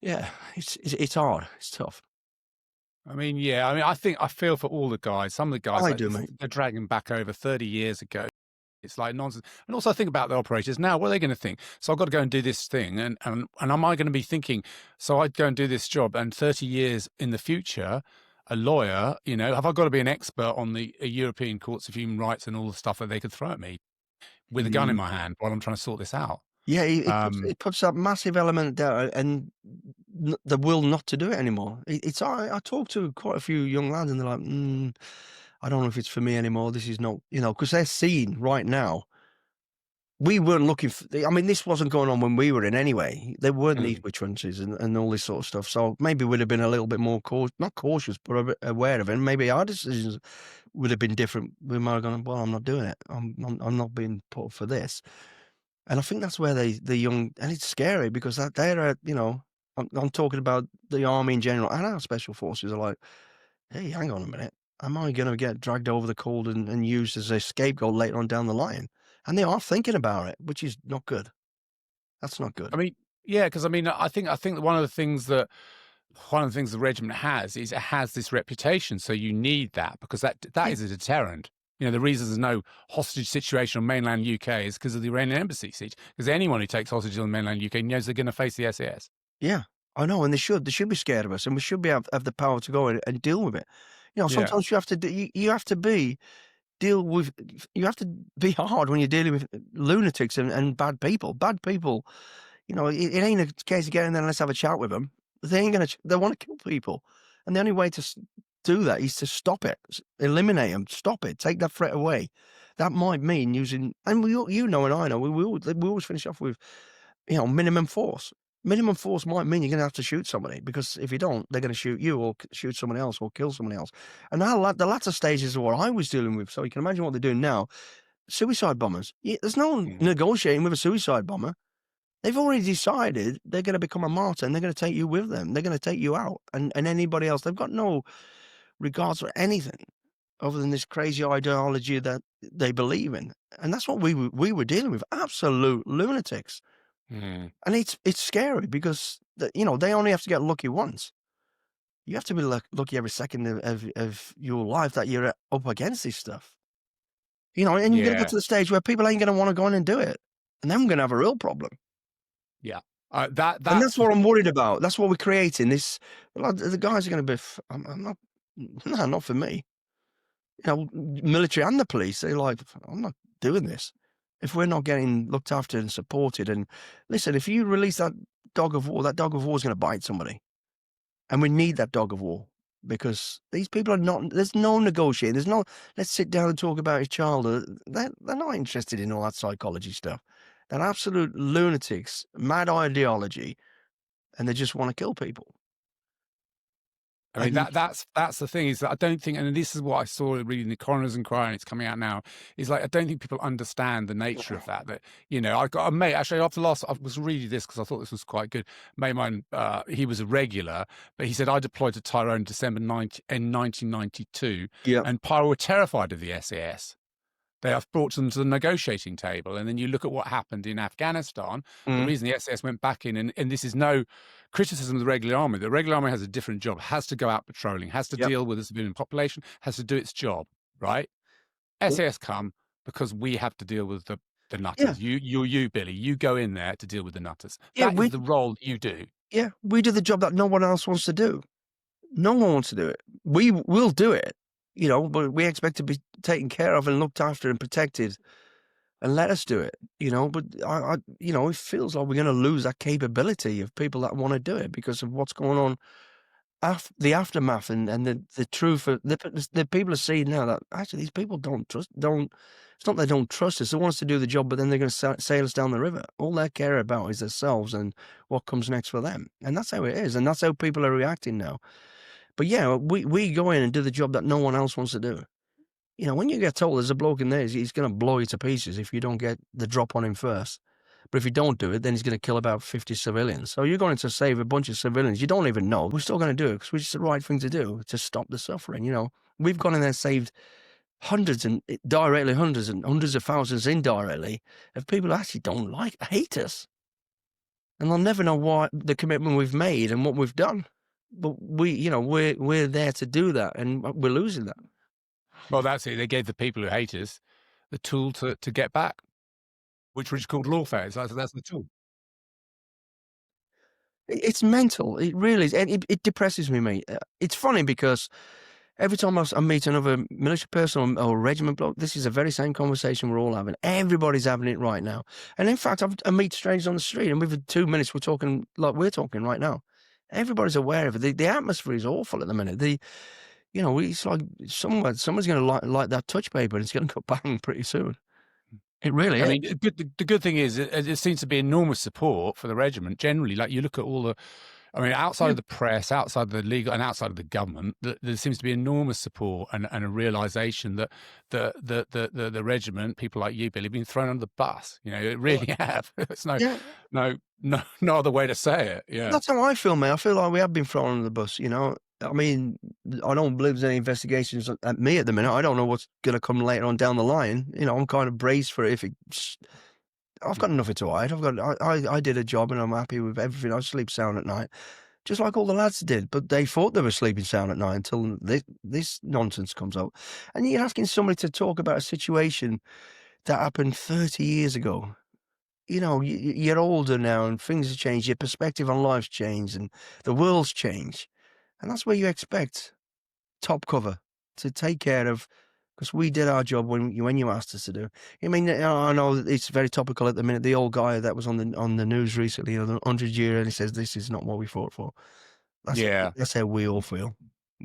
yeah, it's hard. It's tough. I mean, yeah. I mean, I feel for all the guys. Some of the guys, I like, do, mate. they're dragging back over 30 years ago. It's like nonsense. And also, I think about the operators now. What are they going to think? So I've got to go and do this thing, and am I going to be thinking? So I'd go and do this job, and 30 years in the future, a lawyer, you know, have I got to be an expert on the European courts of human rights and all the stuff that they could throw at me with a gun in my hand while I'm trying to sort this out? Yeah, it puts that massive element there, and the will not to do it anymore. I talk to quite a few young lads, and they're like, I don't know if it's for me anymore. This is not, you know, because they're seeing right now. We weren't looking for, I mean, this wasn't going on when we were in anyway. There weren't these trenches and all this sort of stuff. So maybe we'd have been a little bit more not cautious, but a bit aware of it. And maybe our decisions would have been different. We might have gone, well, I'm not doing it. I'm not being put for this. And I think that's where the young, and it's scary because they're, you know, I'm talking about the army in general and our special forces are like, hey, hang on a minute. Am I going to get dragged over the cold and used as a scapegoat later on down the line? And they are thinking about it, which is not good. That's not good. I mean, yeah, because I mean, I think that one of the things the regiment has is it has this reputation. So you need that because that is a deterrent. You know, the reason there's no hostage situation on mainland UK is because of the Iranian embassy siege. Because anyone who takes hostages on mainland UK knows they're going to face the SAS. Yeah, I know, and they should be scared of us, and we should have the power to go and deal with it. You know, sometimes you have to be hard when you're dealing with lunatics and bad people. Bad people, you know, it ain't a case of getting there and let's have a chat with them. They want to kill people, and the only way to do that is to stop it, eliminate them, stop it, take that threat away. That might mean using, and you know, and I know, we always finish off with, you know, minimum force. Minimum force might mean you're going to have to shoot somebody, because if you don't, they're going to shoot you or shoot someone else or kill someone else. And now the latter stages of what I was dealing with. So you can imagine what they're doing now. Suicide bombers. There's no negotiating with a suicide bomber. They've already decided they're going to become a martyr and they're going to take you with them. They're going to take you out and anybody else. They've got no regards for anything other than this crazy ideology that they believe in. And that's what we were dealing with. Absolute lunatics. And it's scary because, you know, they only have to get lucky once. You have to be lucky every second of your life that you're up against this stuff. You know, and you're going to get to the stage where people ain't going to want to go in and do it. And then we're going to have a real problem. Yeah. And that's what I'm worried about. That's what we're creating. The guys are going to be, not for me. You know, military and the police, they're like, I'm not doing this. If we're not getting looked after and supported, and listen, if you release that dog of war is going to bite somebody. And we need that dog of war. because these people are not. There's no negotiating. There's no. Let's sit down and talk about his childhood. They're not interested in all that psychology stuff. They're absolute lunatics, mad ideology, and they just want to kill people. I mean, And that's the thing, is that I don't think, and this is what I saw reading The Coroners Inquiry, and it's coming out now, is like, I don't think people understand the nature of that. That, you know, I got a mate, actually, after last, I was reading this because I thought this was quite good. A mate of mine, he was a regular, but he said, I deployed to Tyrone in December in 1992, yeah, and Para were terrified of the SAS. They have brought them to the negotiating table. And then you look at what happened in Afghanistan. The reason the SAS went back in, and this is no criticism of the regular army. The regular army has a different job, has to go out patrolling, has to deal with the civilian population, has to do its job, right? SAS come because we have to deal with the nutters. You, Billy, you go in there to deal with the nutters. That is the role you do. Yeah, we do the job that no one else wants to do. No one wants to do it. We will do it, you know, but we expect to be taken care of and looked after and protected, and let us do it, you know. But I you know, it feels like we're going to lose that capability of people that want to do it because of what's going on, the aftermath, and the truth. The people are seeing now that actually these people don't. It's not they don't trust us. They want us to do the job, but then they're going to sail us down the river. All they care about is themselves and what comes next for them, and that's how it is, and that's how people are reacting now. But yeah, we go in and do the job that no one else wants to do. You know, when you get told there's a bloke in there, he's going to blow you to pieces if you don't get the drop on him first. But if you don't do it, then he's going to kill about 50 civilians. So you're going to save a bunch of civilians you don't even know. We're still going to do it because it's the right thing to do to stop the suffering. You know, we've gone in there and saved hundreds and hundreds of thousands indirectly of people who actually don't hate us. And they'll never know why the commitment we've made and what we've done. But we're there to do that, and we're losing that. Well, that's it. They gave the people who hate us the tool to get back, which was called lawfare. That's the tool. It's mental. It really is. And it depresses me, mate. It's funny because every time I meet another military person or regiment bloke, this is the very same conversation we're all having. Everybody's having it right now. And in fact, I meet strangers on the street, and within 2 minutes, we're talking like we're talking right now. Everybody's aware of it. The atmosphere is awful at the minute. It's like someone's going to light that touch paper, and it's going to go bang pretty soon. It really is. I mean, the good thing is it seems to be enormous support for the regiment generally. Like, you look at all the, I mean, outside of the press, outside of the legal, and outside of the government, there seems to be enormous support and a realization that the regiment, people like you, Billy, have been thrown under the bus. You know, it really have. It's no other way to say it. Yeah, that's how I feel, mate. I feel like we have been thrown under the bus. You know, I mean, I don't believe there's any investigations at me at the minute. I don't know what's going to come later on down the line. You know, I'm kind of braced for it. I've got nothing to hide. I did a job, and I'm happy with everything. I sleep sound at night, just like all the lads did. But they thought they were sleeping sound at night until this nonsense comes out. And you're asking somebody to talk about a situation that happened 30 years ago. You know, you're older now, and things have changed. Your perspective on life's changed, and the world's changed. And that's where you expect top cover to take care of, because we did our job when you asked us to do. I mean, I know it's very topical at the minute. The old guy that was on the news recently, the 100-year, and he says this is not what we fought for. That's how we all feel.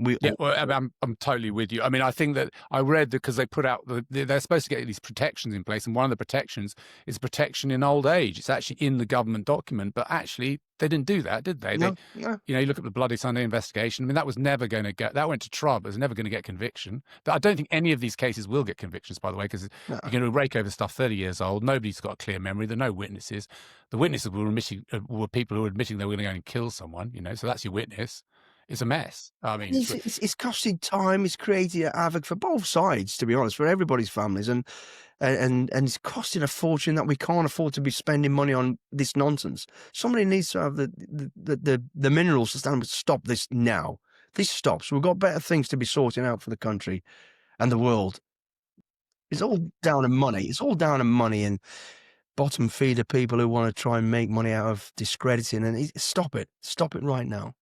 I'm totally with you. I mean, I think that I read that because they put out they're supposed to get these protections in place, and one of the protections is protection in old age. It's actually in the government document, but actually they didn't do that, did they? No. You know, you look at the Bloody Sunday investigation. I mean, that was never going to get. That went to trial, but it was never going to get conviction. I don't think any of these cases will get convictions, by the way, because you're going to rake over stuff 30 years old. Nobody's got a clear memory. There are no witnesses. The witnesses were people who were admitting they were going to go and kill someone. You know, so that's your witness. It's a mess. I mean, it's costing time. It's creating havoc for both sides, to be honest, for everybody's families, and it's costing a fortune that we can't afford to be spending money on this nonsense. Somebody needs to have the minerals to stand up and stop this now. This stops. We've got better things to be sorting out for the country and the world. It's all down to money. It's all down to money and bottom feeder people who want to try and make money out of discrediting. And stop it. Stop it right now.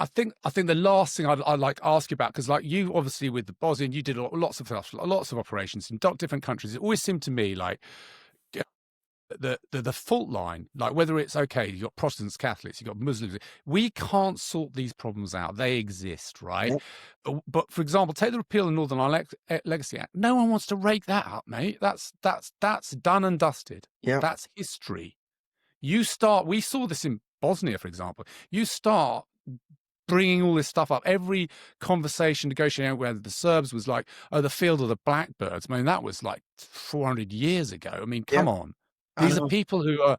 I think the last thing I'd like ask you about, because like you obviously with the Bosnian, you did lots of stuff, lots of operations in different countries. It always seemed to me like the fault line, like whether it's okay, you've got Protestants, Catholics, you've got Muslims. We can't sort these problems out. They exist, right? Yep. But for example, take the repeal of the Northern Ireland Legacy Act. No one wants to rake that up, mate. That's done and dusted. Yeah. That's history. We saw this in Bosnia, for example. You start bringing all this stuff up. Every conversation, negotiating where the Serbs was like, oh, the field of the blackbirds. I mean, that was like 400 years ago. I mean, come on. These are people who are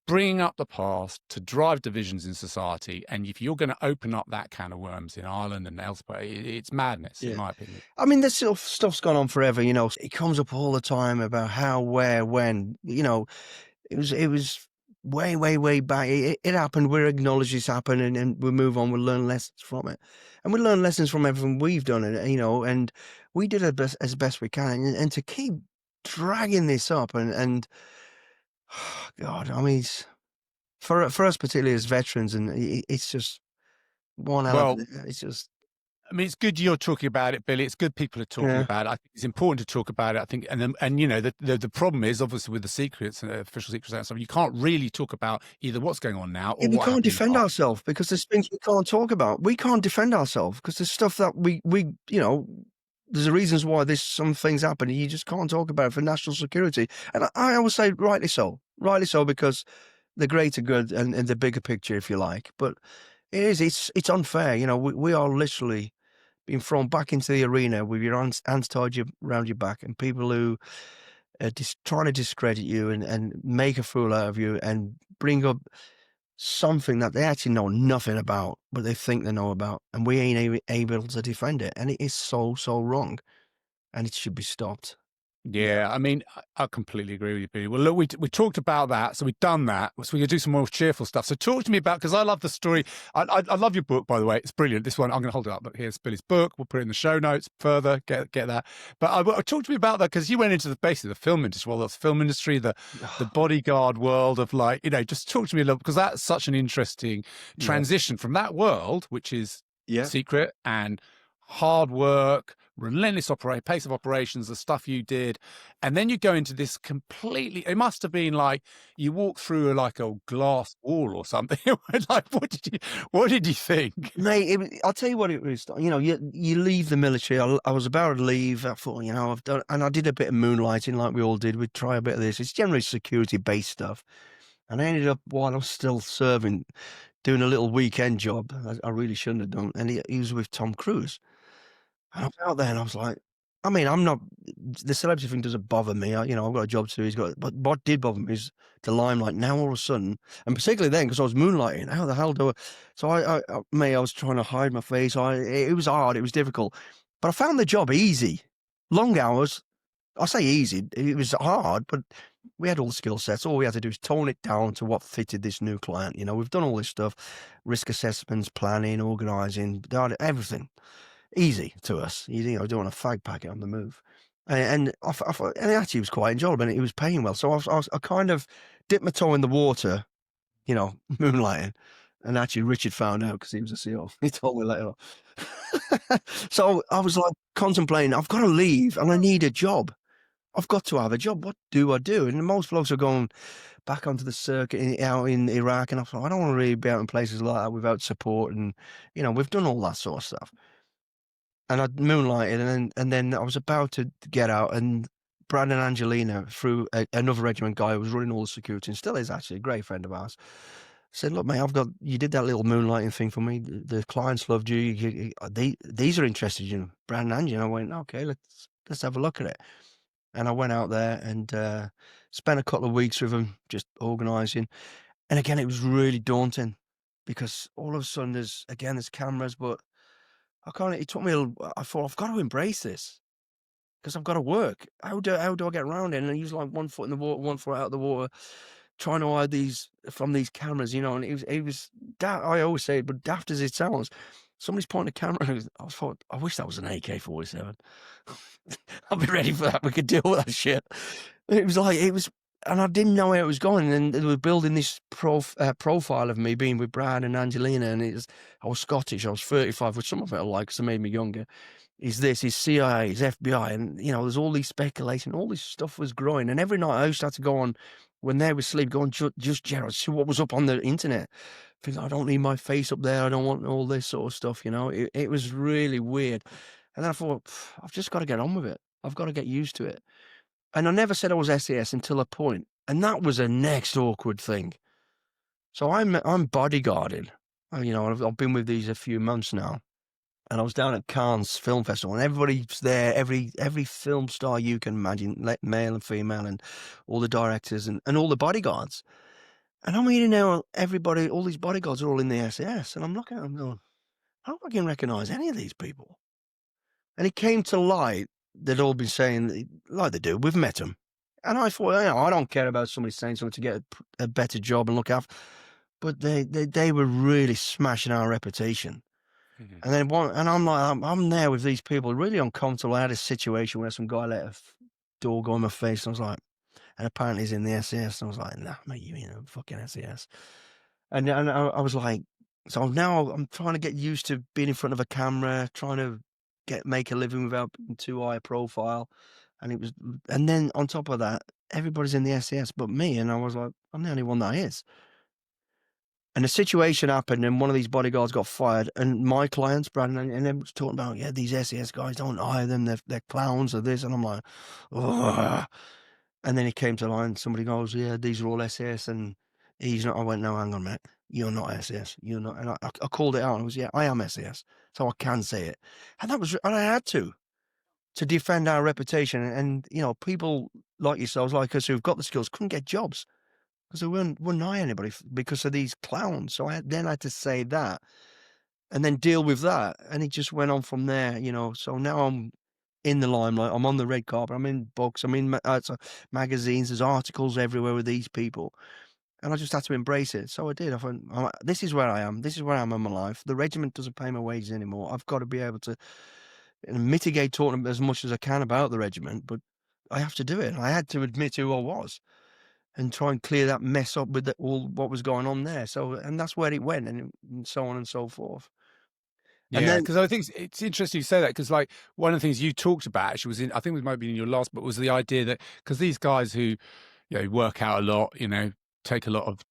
bringing up the past to drive divisions in society. And if you're going to open up that can of worms in Ireland and elsewhere, it's madness, in my opinion. I mean, this sort of stuff's gone on forever. It comes up all the time about how, where, when. It was way back. It happened. We acknowledge this happened, and we move on. We learn lessons from it, and we learn lessons from everything we've done. And we did as best we can. And to keep dragging this up and God, I mean, for us particularly as veterans, and it's just one element. It's just. I mean, it's good you're talking about it, Billy. It's good people are talking about it. I think it's important to talk about it. I think, and the problem is obviously with the secrets and official secrets and stuff, you can't really talk about either what's going on now or we can't defend ourselves because there's things we can't talk about. We can't defend ourselves because there's stuff that we there's reasons why some things happen and you just can't talk about it for national security. And I always say rightly so, because the greater good and the bigger picture, if you like. But it's unfair. We are literally being thrown back into the arena with your hands tied around your back, and people who are trying to discredit you and make a fool out of you and bring up something that they actually know nothing about, but they think they know about, and we ain't able to defend it. And it is so wrong, and it should be stopped. Yeah, I mean, I completely agree with you, Billy. Well, look, we talked about that, so we've done that. So we can do some more cheerful stuff. So talk to me about, because I love the story. I love your book, by the way. It's brilliant. This one, I'm going to hold it up. Look, here's Billy's book. We'll put it in the show notes further. Get that. But talk to me about that, because you went into basically the film industry. Well, the film industry, the bodyguard world of just talk to me a little, because that's such an interesting transition from that world, which is secret and hard work, relentless pace of operations, the stuff you did, and then you go into this completely. It must have been like you walk through like a glass wall or something. Like, what did you think, mate? I'll tell you what it was. You leave the military. I was about to leave. I thought, I've done, and I did a bit of moonlighting, like we all did. We'd try a bit of this. It's generally security based stuff, and I ended up while I was still serving, doing a little weekend job. I really shouldn't have done, and he was with Tom Cruise. And I was out there and I was like, I mean, I'm not, the celebrity thing doesn't bother me. I've got a job to do. But what did bother me is the limelight. Now all of a sudden, and particularly then, because I was moonlighting, how the hell do I? So I was trying to hide my face. It was hard. It was difficult. But I found the job easy. Long hours. I say easy. It was hard, but we had all the skill sets. All we had to do is tone it down to what fitted this new client. We've done all this stuff, risk assessments, planning, organising, everything. Easy to us. Doing a fag packet on the move, and it actually was quite enjoyable, and it was paying well. So I kind of dipped my toe in the water, moonlighting, and actually Richard found out because he was a CO. He told me later on. So I was like contemplating, I've got to leave, and I need a job. I've got to have a job. What do I do? And most blokes are going back onto the circuit out in Iraq, and I thought I don't want to really be out in places like that without support, and we've done all that sort of stuff. And I moonlighted, and then I was about to get out, and Brad and Angelina, through another regiment guy who was running all the security, and still is actually a great friend of ours, said, "Look, mate, you did that little moonlighting thing for me. The clients loved you. These are interested in you, Brad and Angelina." I went, "Okay, let's have a look at it." And I went out there and spent a couple of weeks with them, just organising. And again, it was really daunting because all of a sudden there's cameras, but it took me I thought, I've got to embrace this because I've got to work. How do I get around it? And I use like 1 foot in the water, 1 foot out of the water, trying to hide from these cameras, and it was daft. I always say it, but daft as it sounds, somebody's pointing a camera. I thought, I wish that was an AK-47. I'll be ready for that. We could deal with that shit. It was, and I didn't know where it was going. And they were building this profile of me being with Brad and Angelina. And I was Scottish. I was 35, which some of it I like because it made me younger. He's CIA, he's FBI. And, there's all these speculation. All this stuff was growing. And every night I used to have to go on when they were asleep, going, just Gerald, see what was up on the internet. Think, I don't need my face up there. I don't want all this sort of stuff, you know. It was really weird. And then I thought, I've just got to get on with it. I've got to get used to it. And I never said I was SAS until a point, and that was a next awkward thing. So I'm bodyguarding. You know, I've been with these a few months now, and I was down at Cannes Film Festival, and everybody's there. Every film star you can imagine, male and female, and all the directors and all the bodyguards. And I'm reading now, everybody, all these bodyguards are all in the SAS, and I'm looking at them going, I don't fucking recognise any of these people. And it came to light, they'd all been saying, like they do, we've met them. And I thought, you know, I don't care about somebody saying something to get a better job and look after, but they were really smashing our reputation. Mhm. And then and I'm like, I'm there with these people, really uncomfortable. I had a situation where some guy let a door go in my face, and I was like, and apparently he's in the SAS, and I was like, nah, mate, you know, fucking SAS. And I was like, so now I'm trying to get used to being in front of a camera, trying to make a living without being too high profile. And then on top of that, everybody's in the SAS but me. And I was like, I'm the only one that is. And a situation happened, and one of these bodyguards got fired. And my clients, Brandon, and them was talking about, yeah, these SAS guys, don't hire them. They're clowns or this. And I'm like, ugh. And then it came to line. Somebody goes, yeah, these are all SAS, and he's not. I went, no, hang on, mate. You're not SAS. You're not. And I called it out. I was, yeah, I am SAS, so I can say it. And and I had to defend our reputation. And you know, people like yourselves, like us, who've got the skills, couldn't get jobs because they wouldn't hire anybody because of these clowns. So I had to say that, and then deal with that. And it just went on from there, you know. So now I'm in the limelight. I'm on the red carpet. I'm in books. I'm in magazines. There's articles everywhere with these people. And I just had to embrace it. So I did. I thought, this is where I am. This is where I am in my life. The regiment doesn't pay my wages anymore. I've got to be able to mitigate talking as much as I can about the regiment, but I have to do it. I had to admit who I was and try and clear that mess up with all what was going on there. So, and that's where it went, and so on and so forth. And Yeah, then, because I think it's interesting you say that, because like one of the things you talked about actually was I think it might be in your last book, was the idea that because these guys who, you know, work out a lot, you know, take a lot of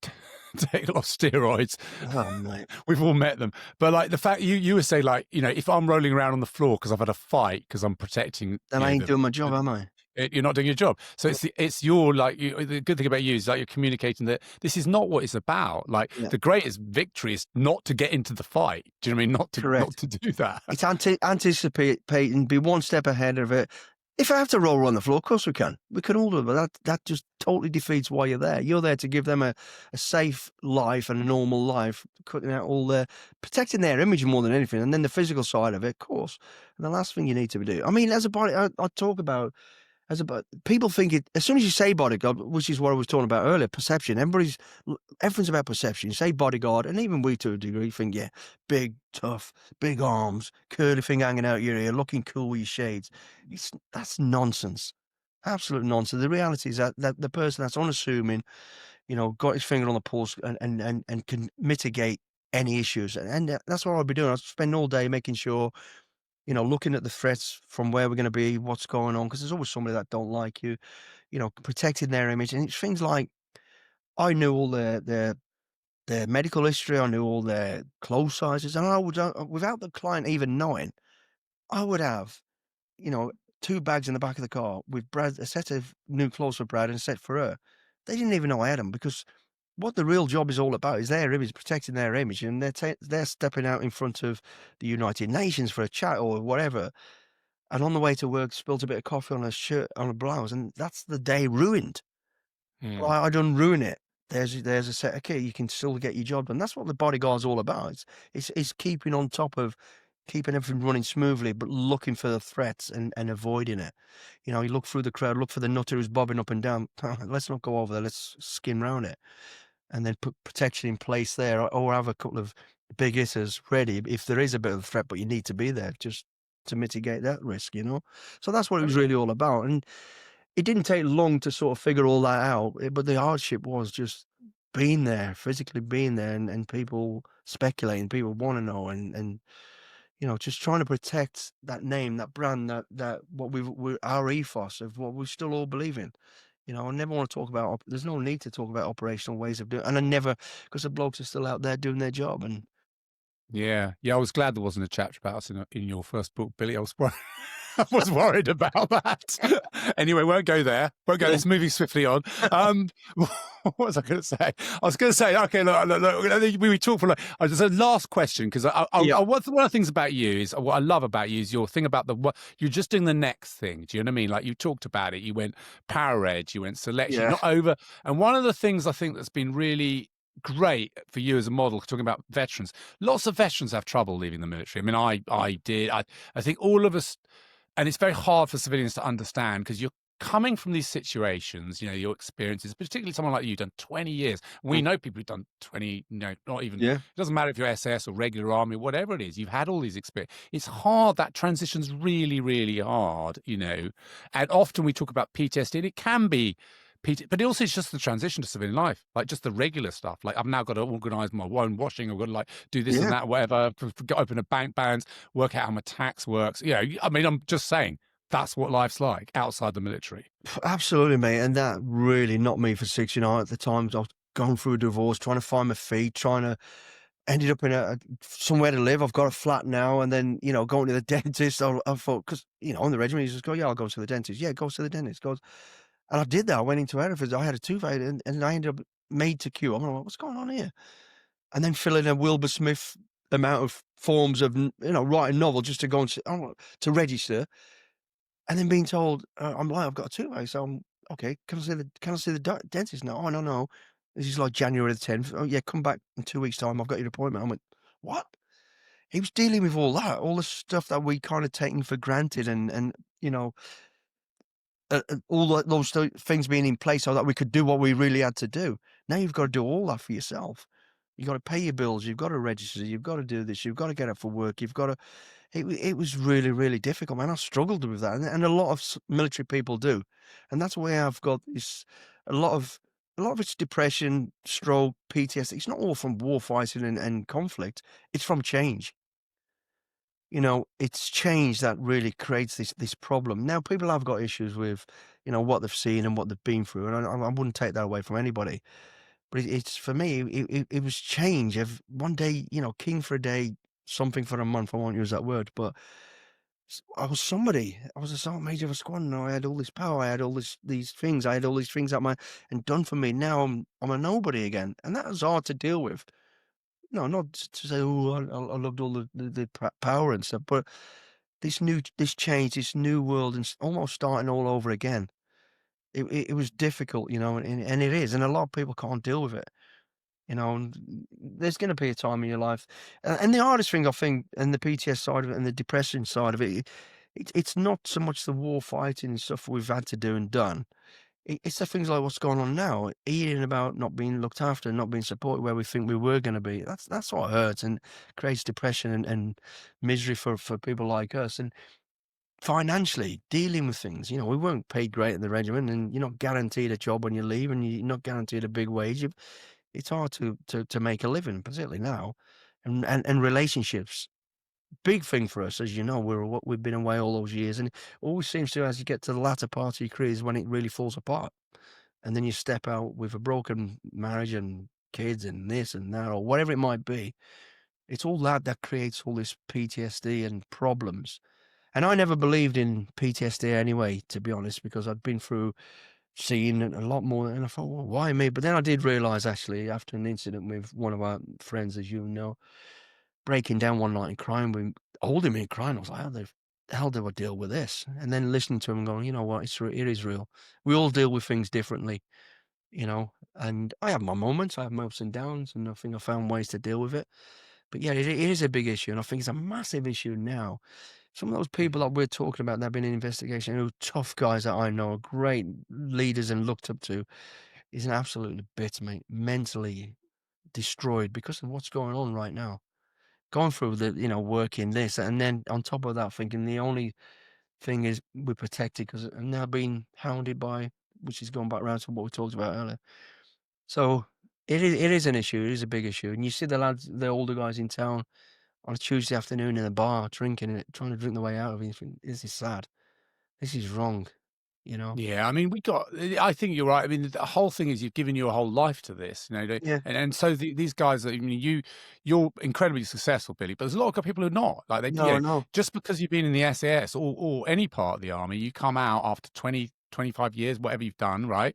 steroids. oh mate, We've all met them, but like the fact you would say, like, you know, if I'm rolling around on the floor because I've had a fight because I'm protecting, then I ain't doing my job, am I? you're not doing your job. So it's your, like, the good thing about you is like you're communicating that this is not what it's about. Like the greatest victory is not to get into the fight. Do you know what I mean? Not to do that. It's anticipating, be one step ahead of it. If I have to roll around the floor, of course we can. We can all do it, but that just totally defeats why you're there. You're there to give them a safe life and a normal life, cutting out all protecting their image more than anything, and then the physical side of it, of course. And the last thing you need to do, I mean, as a body, I talk about, people think it, as soon as you say bodyguard, which is what I was talking about earlier, perception. Everything's about perception. You say bodyguard, and even we to a degree think, yeah, big, tough, big arms, curly thing hanging out your ear, looking cool with your shades. That's nonsense. Absolute nonsense. The reality is that the person that's unassuming, you know, got his finger on the pulse and can mitigate any issues. And that's what I'll be doing. I'll spend all day making sure, you know, looking at the threats from where we're going to be, what's going on, because there's always somebody that don't like you, you know, protecting their image. And it's things like, I knew all their medical history, I knew all their clothes sizes, and I would, without the client even knowing, I would have, you know, 2 bags in the back of the car with Brad, a set of new clothes for Brad and a set for her. They didn't even know I had them, because what the real job is all about is their image, protecting their image, and they're stepping out in front of the United Nations for a chat or whatever, and on the way to work spilt a bit of coffee on a shirt, on a blouse, and that's the day ruined. Well, I done ruin it. There's a set of kit. You can still get your job done. That's what the bodyguard's all about. It's keeping on top of, keeping everything running smoothly, but looking for the threats and avoiding it. You know, you look through the crowd, look for the nutter who's bobbing up and down. Let's not go over there. Let's skim round it, and then put protection in place there, or have a couple of big hitters ready if there is a bit of a threat. But you need to be there just to mitigate that risk. You know, so that's what it was really all about. And it didn't take long to sort of figure all that out, but the hardship was just being there, physically being there, and people speculating, people want to know, and you know, just trying to protect that name, that brand, that what our ethos of what we still all believe in. You know, I never want to talk about. There's no need to talk about operational ways of doing, and I never, because the blokes are still out there doing their job. And Yeah, yeah. I was glad there wasn't a chapter about us in your first book, Billy. I was worried, I was worried about that. Anyway, won't go there. Won't go. yeah, It's moving swiftly on. What was I going to say? I was going to say, okay, look, we talk for. There's a last question because yeah, one of the things about you is what I love about you is your thing about you're just doing the next thing. Do you know what I mean? Like you talked about it. You went Para Reg, you went selection, yeah, not over. And one of the things I think that's been really great for you as a model, talking about veterans, lots of veterans have trouble leaving the military. I mean, I did. I think all of us, and it's very hard for civilians to understand because you're coming from these situations, you know, your experiences, particularly someone like you, done 20 years. We mm, know people who've done 20, you know, not even, yeah. it doesn't matter if you're SS or regular army, whatever it is, you've had all these experiences. It's hard. That transition's really, really hard, you know. And often we talk about PTSD, and it can be but also it's just the transition to civilian life, like just the regular stuff. Like I've now got to organise my own washing. I've got to like do this and Yeah, that, whatever. Open a bank balance, work out how my tax works. You know, I mean, I'm just saying that's what life's like outside the military. absolutely, mate. And that really knocked me for six. You know, at the time I was going through a divorce, trying to find my feet, trying to ended up in somewhere to live. I've got a flat now, and then you know, going to the dentist. I thought because you know, on the regiment, you just go, yeah, I'll go to the dentist. Yeah, go to the dentist. Goes, and I did that. I went into Hereford. I had a toothache, and I ended up made to queue. I'm like, what's going on here? And then filling a Wilbur Smith amount of forms of, you know, write a novel just to go and to register, and then being told, I'm like, I've got a toothache, so I'm okay. Can I see the dentist now? Oh, no, no. This is like January the 10th. Oh, yeah, come back in 2 weeks' time. I've got your appointment. I went, what? He was dealing with all that, all the stuff that we kind of taken for granted, and you know, all those things being in place so that we could do what we really had to do. Now you've got to do all that for yourself. You've got to pay your bills. You've got to register. You've got to do this. You've got to get up for work. You've got to. It was really, really difficult, man. I struggled with that, and a lot of military people do, and that's why I've got this. A lot of it's depression, stroke, PTSD. It's not all from war fighting and conflict. It's from change. You know, it's change that really creates this problem. Now, people have got issues with, you know, what they've seen and what they've been through, and I wouldn't take that away from anybody. But it's for me, it was change of one day, you know, king for a day, something for a month. I won't use that word, but I was somebody. I was a sergeant major of a squadron. I had all this power. I had all these things. I had all these things and done for me. Now I'm a nobody again, and that was hard to deal with. No, not to say, oh, I loved all the power and stuff, but this change, this new world, and almost starting all over again. It was difficult, you know, and it is, and a lot of people can't deal with it, you know. And there's going to be a time in your life, and the hardest thing I think, and the PTS side of it, and the depression side of it, it's not so much the war fighting and stuff we've had to do and done. It's the things like what's going on now, hearing about not being looked after, not being supported where we think we were going to be. That's what hurts and creates depression and misery for people like us. And financially dealing with things, you know, we weren't paid great at the regiment, and you're not guaranteed a job when you leave, and you're not guaranteed a big wage. It's hard to make a living, particularly now, and relationships. Big thing for us, as you know, we've been away all those years, and it always seems to, as you get to the latter part of your career, is when it really falls apart, and then you step out with a broken marriage and kids and this and that, or whatever it might be. It's all that creates all this PTSD and problems. And I never believed in PTSD anyway, to be honest, because I'd been through seeing a lot more, and I thought, well, why me? But then I did realize, actually, after an incident with one of our friends, as you know, breaking down one night and crying, holding me and crying, I was like, how the hell do I deal with this? And then listening to him and going, you know what, it is real. We all deal with things differently, you know, and I have my moments, I have my ups and downs, and I think I found ways to deal with it. But yeah, it is a big issue, and I think it's a massive issue now. Some of those people that we're talking about that have been in investigation, who are tough guys that I know, are great leaders and looked up to, is an absolutely bitter, mate, mentally destroyed because of what's going on right now. Going through the, you know, working this, and then on top of that, thinking the only thing is we're protected because I'm now being hounded by, which is going back around to what we talked about earlier. So it is an issue. It is a big issue, and you see the lads, the older guys in town on a Tuesday afternoon in a bar drinking and trying to drink the way out of it. You think, this is sad. This is wrong. you know? Yeah, I mean, I think you're right. I mean, the whole thing is you've given your whole life to this, Yeah. and so these guys, I mean, you're incredibly successful, Billy, but there's a lot of people who are not. Like No, no. just because you've been in the SAS or any part of the army, you come out after 20, 25 years, whatever you've done, right?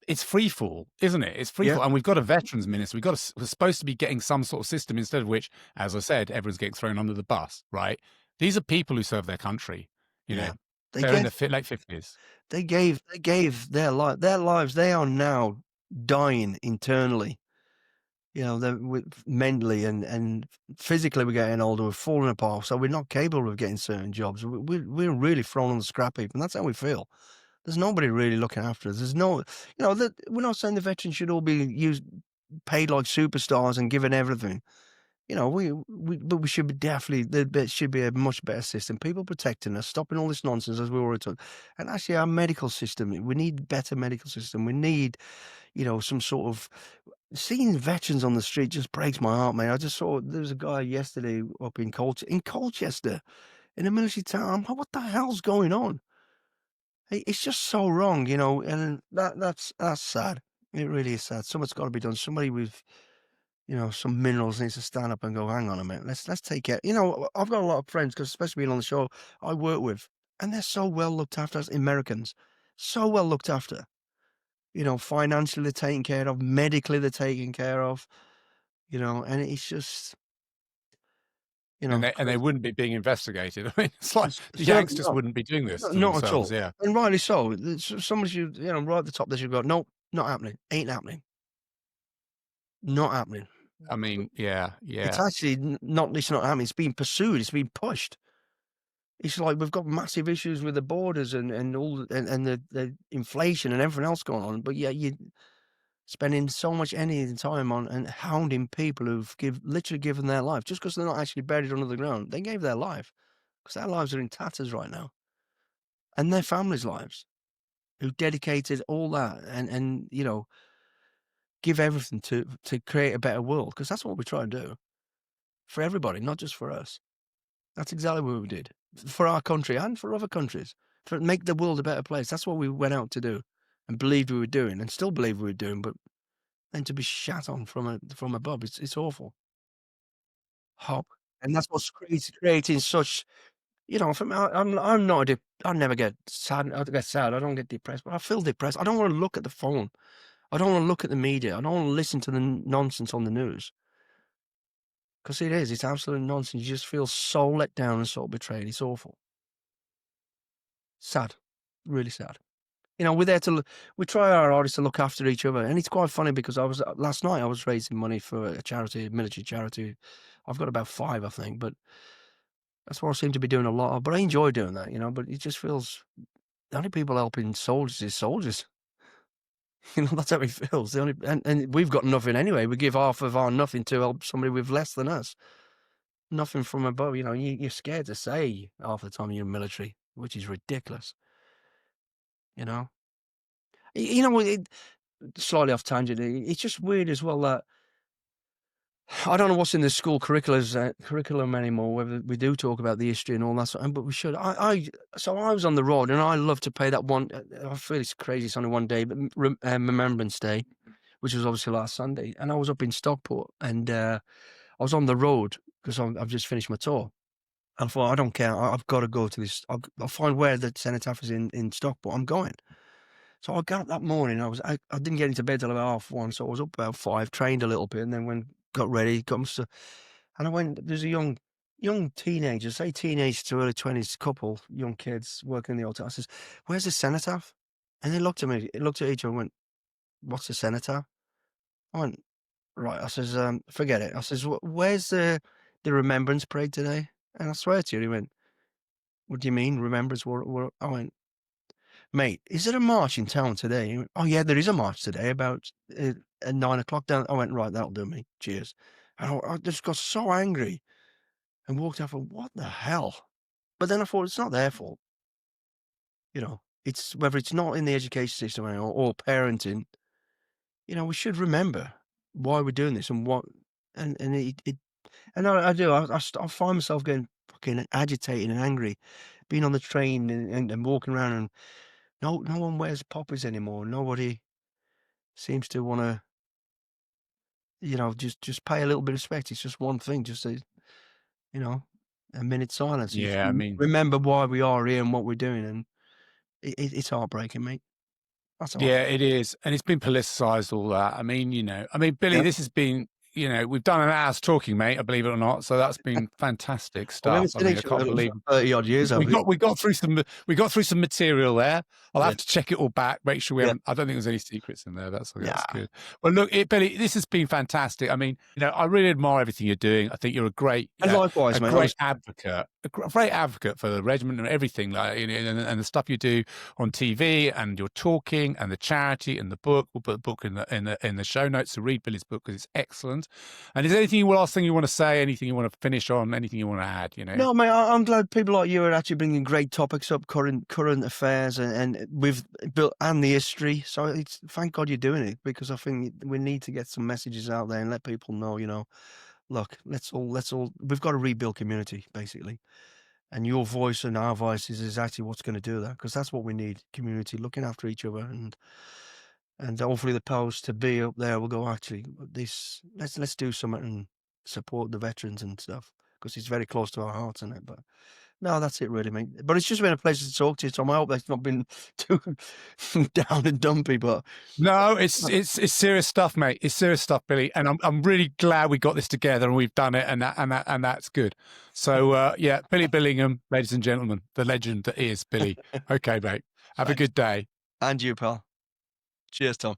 It's free fall, isn't it? It's free Yeah, fall, and we've got a veterans minister. We're supposed to be getting some sort of system instead of which, as I said, everyone's getting thrown under the bus, right? These are people who serve their country. You know, yeah. They they're in gave their late 50s. they gave their lives. They are now dying internally. You know, they're mentally and physically, we're getting older. We're falling apart, so we're not capable of getting certain jobs. We're really thrown on the scrap heap, and that's how we feel. There's nobody really looking after us. There's no, we're not saying the veterans should all be paid like superstars and given everything. You know, but we should be definitely, there should be a much better system. People protecting us, stopping all this nonsense, as we already talked. And actually, our medical system, we need better medical system. We need, some sort of, seeing veterans on the street just breaks my heart, man. I just saw, there was a guy yesterday up in Colchester, in a military town. I'm like, what the hell's going on? It's just so wrong, and that's sad. It really is sad. Something's got to be done. Somebody with, some minerals needs to stand up and go, hang on a minute, let's take care. I've got a lot of friends, because especially being on the show, I work with, and they're so well looked after as Americans, so well looked after. Financially they're taken care of, medically they're taken care of, and it's just, And they crazy. wouldn't be being investigated. I mean, it's like the Certainly youngsters not. wouldn't be doing this to Not at themselves. all, Yeah. and rightly so. Somebody should, right at the top, they should go, nope, not happening, ain't happening, not happening. I mean, yeah, It's yeah. actually it's not happening, it's being pursued, it's being pushed. It's like we've got massive issues with the borders and all, and the inflation and everything else going on, but yeah, you're spending so much energy and time on and hounding people who've literally given their life just because 'cause they're not actually buried under the ground. They gave their life, because their lives are in tatters right now, and their families' lives, who dedicated all that and, give everything to create a better world, because that's what we try and do for everybody, not just for us. That's exactly what we did for our country and for other countries, for make the world a better place. That's what we went out to do and believed we were doing and still believe we were doing. But then to be shat on from above, it's awful. Hop. And that's what's creating such, from I'm not I never get sad. I get sad. I don't get depressed, but I feel depressed. I don't want to look at the phone. I don't want to look at the media. I don't want to listen to the nonsense on the news, because it's absolute nonsense. You just feel so let down and so betrayed. It's awful. Sad. Really sad. We're there we try our hardest to look after each other, and it's quite funny because last night I was raising money for a charity, a military charity. I've got about 5, I think, but that's what I seem to be doing a lot of. But I enjoy doing that, but it just feels the only people helping soldiers is soldiers. That's how it feels. And we've got nothing anyway. We give half of our nothing to help somebody with less than us. Nothing from above. You're scared to say half the time you're military, which is ridiculous. You know, slightly off tangent. It's just weird as well that I don't know what's in the school curriculum anymore, whether we do talk about the history and all that sort of, but we should. So I was on the road, and I love to pay that one. I feel it's crazy. It's only one day, but Remembrance Day, which was obviously last Sunday, and I was up in Stockport, and I was on the road because I've just finished my tour. And I thought, I don't care. I've got to go to this. I'll find where the cenotaph is in Stockport. I'm going. So I got up that morning. I didn't get into bed till about 1:30, so I was up about 5, trained a little bit, and then got ready, and I went. There's a young teenager, say teenage to early 20s couple, young kids working in the hotel. I says, "Where's the cenotaph?" And they looked at me, looked at each other, and went, "What's the cenotaph?" I went, "Right." I says, "Forget it." I says, "Where's the remembrance parade today?" And I swear to you, he went, "What do you mean, remembrance? What?" I went, "Mate, is there a march in town today?" He went, "Oh yeah, there is a march today about at 9 o'clock down." I went, "Right, that'll do me. Cheers." And I just got so angry and walked out. For what the hell? But then I thought, it's not their fault. It's whether it's not in the education system or parenting. We should remember why we're doing this and what. And and I do. I find myself getting fucking agitated and angry, being on the train and walking around no one wears poppies anymore. Nobody seems to want to, just pay a little bit of respect. It's just one thing, just a minute silence. And just Yeah, I mean, remember why we are here and what we're doing. And it's heartbreaking, mate. That's all. yeah, it is. And it's been politicized, all that. I mean, Billy, Yeah. this has been, we've done an hour's talking, mate, I believe it or not. So that's been fantastic We haven't stuff. I seen mean, I each can't other believe for 30 odd years, have we? we got through some material there. I'll Yeah. have to check it all back, make sure we Yeah. haven't. I don't think there's any secrets in there. That's Nah. good. Well, look, Billy, this has been fantastic. I mean, I really admire everything you're doing. I think you're a great, And likewise, mate. great advocate, great advocate for the regiment and everything, like and the stuff you do on TV and your talking and the charity and the book. We'll put the book in the show notes to read Billy's book because it's excellent. And is there anything last thing you want to say? Anything you want to finish on? Anything you want to add? No, mate. I'm glad people like you are actually bringing great topics up, current affairs, and we've built and the history. So thank God you're doing it, because I think we need to get some messages out there and let people know. Look, let's all. We've got to rebuild community, basically. And your voice and our voice is exactly what's going to do that, because that's what we need: community, looking after each other, and hopefully the powers to be up there will go, actually, let's do something and support the veterans and stuff, because it's very close to our hearts, isn't it? But no, that's it really, mate. But it's just been a pleasure to talk to you, Tom. I hope that's not been too down and dumpy, but no, it's serious stuff, mate. It's serious stuff, Billy, and I'm really glad we got this together and we've done it, and that's good. So yeah, Billy Billingham, ladies and gentlemen, the legend that is Billy. Okay, mate. Have a good day. And you, pal. Cheers, Tom.